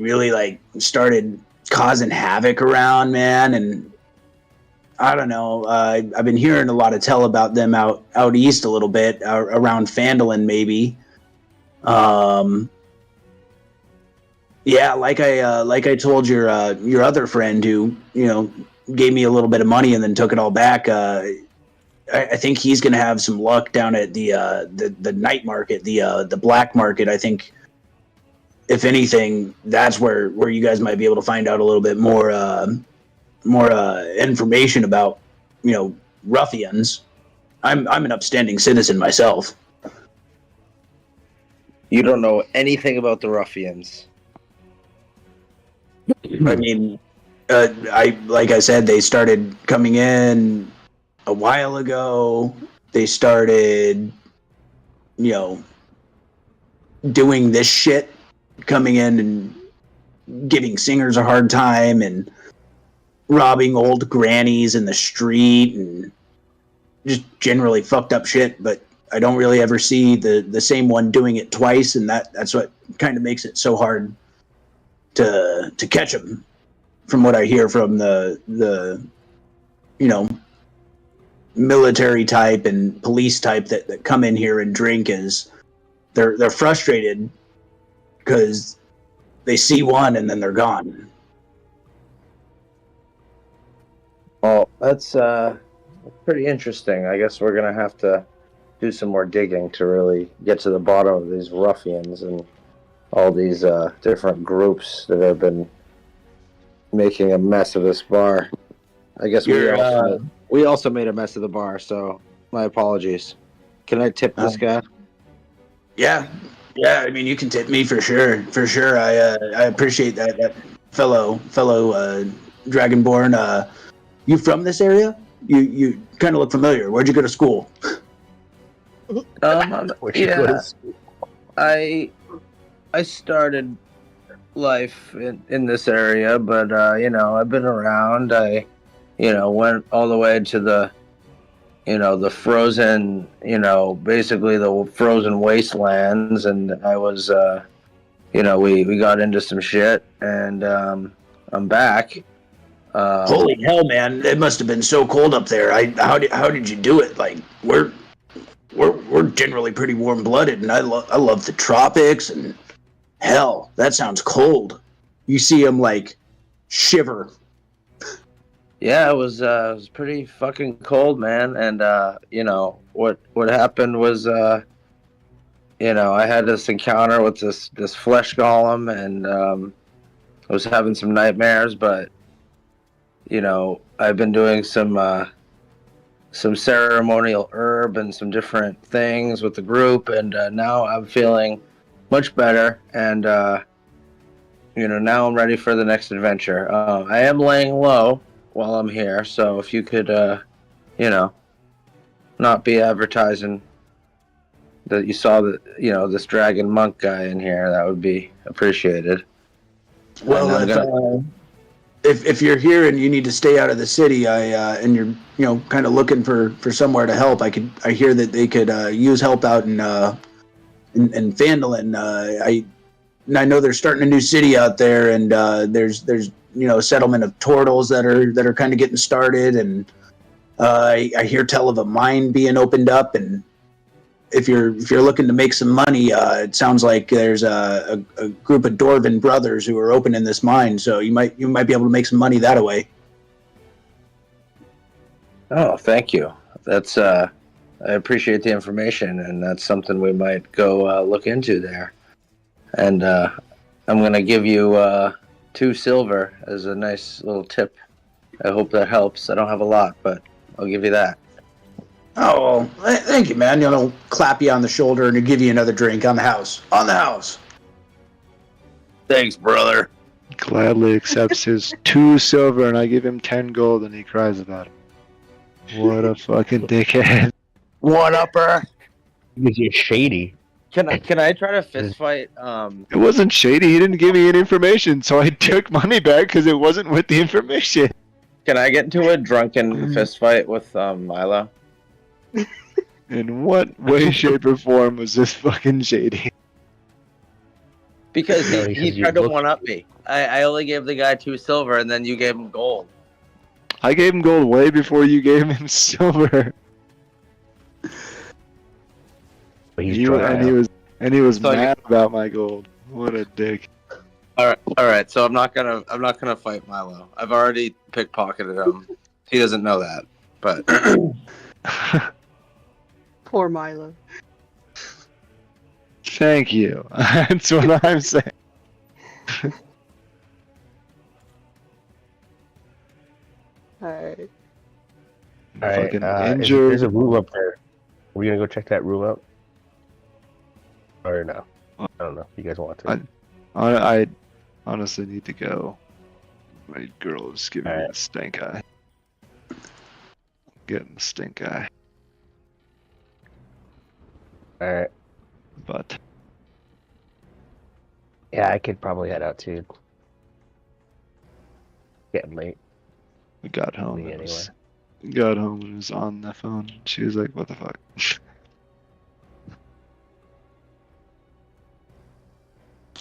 really like started causing havoc around, man. And I don't know. I've been hearing a lot of tell about them out east a little bit, around Phandalin, maybe. Yeah, like I told your other friend who gave me a little bit of money and then took it all back. I think he's gonna have some luck down at the night market, the black market. I think, if anything, that's where you guys might be able to find out a little bit more information about ruffians. I'm an upstanding citizen myself. You don't know anything about the ruffians. I mean, like I said, they started coming in a while ago. They started, doing this shit, coming in and giving singers a hard time and robbing old grannies in the street and just generally fucked up shit. But I don't really ever see the same one doing it twice, and that's what kind of makes it so hard to catch them. From what I hear from the military type and police type that come in here and drink, is they're frustrated because they see one and then they're gone. Well, that's pretty interesting. I guess we're gonna have to do some more digging to really get to the bottom of these ruffians and all these different groups that have been making a mess of this bar. I guess we also made a mess of the bar, so my apologies. Can I tip this guy? Yeah. I mean, you can tip me for sure. I appreciate that fellow Dragonborn. You from this area? You kind of look familiar. Where'd you go to school? I started life in this area, but I've been around. I went all the way to the frozen, basically the frozen wastelands, and I was we got into some shit, and I'm back. Holy hell, man! It must have been so cold up there. How did you do it? Like we're generally pretty warm blooded, and I love the tropics, and hell, that sounds cold. You see them like shiver. Yeah, it was pretty fucking cold, man. And what happened was I had this encounter with this flesh golem, and I was having some nightmares, but I've been doing some ceremonial herb and some different things with the group, and now I'm feeling much better, and now I'm ready for the next adventure. I am laying low while I'm here, so if you could not be advertising that you saw this dragon monk guy in here, that would be appreciated. Well, if you're here and you need to stay out of the city, and you're kind of looking for somewhere to help, I hear that they could use help out in Phandalin. I know they're starting a new city out there, and there's a settlement of turtles that are kind of getting started, and I hear tell of a mine being opened up, and if you're looking to make some money, it sounds like there's a group of Dwarven brothers who are opening this mine, so you might be able to make some money that way. Oh, thank you. That's I appreciate the information, and that's something we might go look into there. And I'm gonna give you 2 silver as a nice little tip. I hope that helps. I don't have a lot, but I'll give you that. Oh, well, thank you, man. I'll clap you on the shoulder and give you another drink on the house. On the house. Thanks, brother. Gladly accepts his 2 silver, and I give him 10 gold, and he cries about it. What a fucking dickhead. One upper. Because you're shady. Can I try to fist fight? It wasn't shady. He didn't give me any information, so I took money back because it wasn't with the information. Can I get into a drunken fist fight with Milo? In what way, shape, or form was this fucking shady? Because he tried to one-up me. I only gave the guy 2 silver, and then you gave him gold. I gave him gold way before you gave him silver. But he's He was So mad about my gold. What a dick. All right. So I'm not gonna fight Milo. I've already pickpocketed him. He doesn't know that, but Poor Milo. Thank you. That's what I'm saying. Alright. All right, Fucking there's injured. a room up there. Are we gonna go check that room out? Or no? I don't know. If you guys want to? I honestly need to go. My girl is giving me the stink eye. Getting the stink eye. All right. But Yeah, I could probably head out too. Getting late. we got home. Me and anyway. Got home and was on the phone. She was like, "What the fuck?"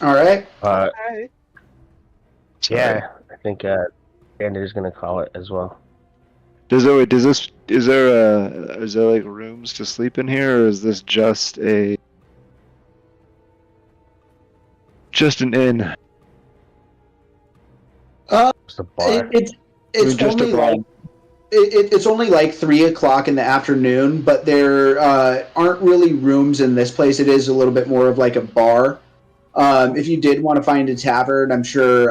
All right. Alright. Yeah, I think Andrew's gonna call it as well. Is there like rooms to sleep in here, or is this just an inn? It's the bar. It's Just a only bar. like it's only like 3 o'clock in the afternoon, but there aren't really rooms in this place. It is a little bit more of like a bar. If you did want to find a tavern, I'm sure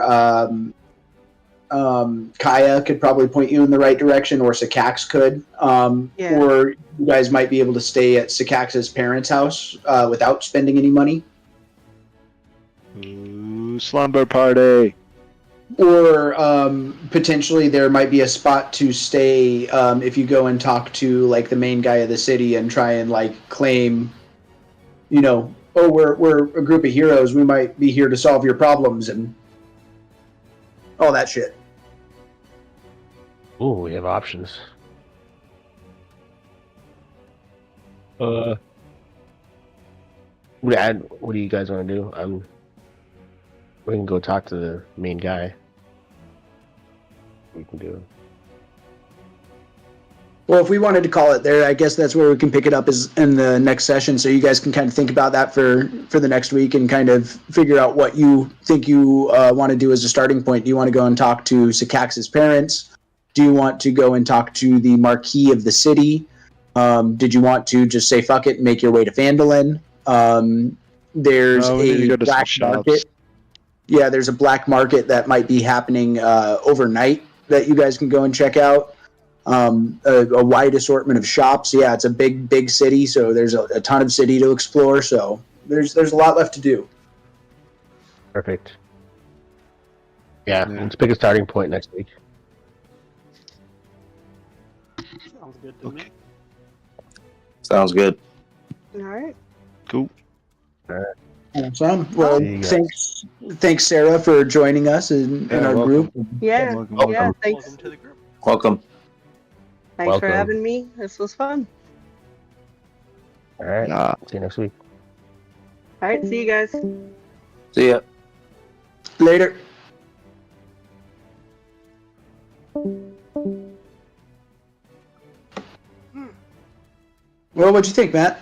Kaya could probably point you in the right direction, or Sikax could. Yeah. Or you guys might be able to stay at Sikax's parents' house without spending any money. Ooh, slumber party. Or potentially there might be a spot to stay if you go and talk to like the main guy of the city and try and like claim, oh, we're a group of heroes. We might be here to solve your problems and all that shit. Ooh, we have options. What do you guys want to do? We can go talk to the main guy. We can do. Well, if we wanted to call it there, I guess that's where we can pick it up is in the next session. So you guys can kind of think about that for the next week and kind of figure out what you think you want to do as a starting point. Do you want to go and talk to Sikax's parents? Do you want to go and talk to the Marquis of the city? Did you want to just say fuck it and make your way to Phandalin? There's No, we need to a go to some black shops. market. Yeah, there's a black market that might be happening overnight that you guys can go and check out. A wide assortment of shops. Yeah, it's a big city, so there's a ton of city to explore. So there's a lot left to do. Perfect. Yeah, Yeah. let's pick a starting point next week. Sounds good to me. Sounds good. Alright. Cool. Awesome. Well, See you guys. thanks, Sarah, for joining us in Yeah, our welcome. group. Yeah. Welcome. Yeah, thanks. Welcome to the group. Welcome. Thanks for Welcome. having me. This was fun. All right. Yeah. See you next week. Alright, see you guys. See ya. Later. Well, what'd you think, Matt?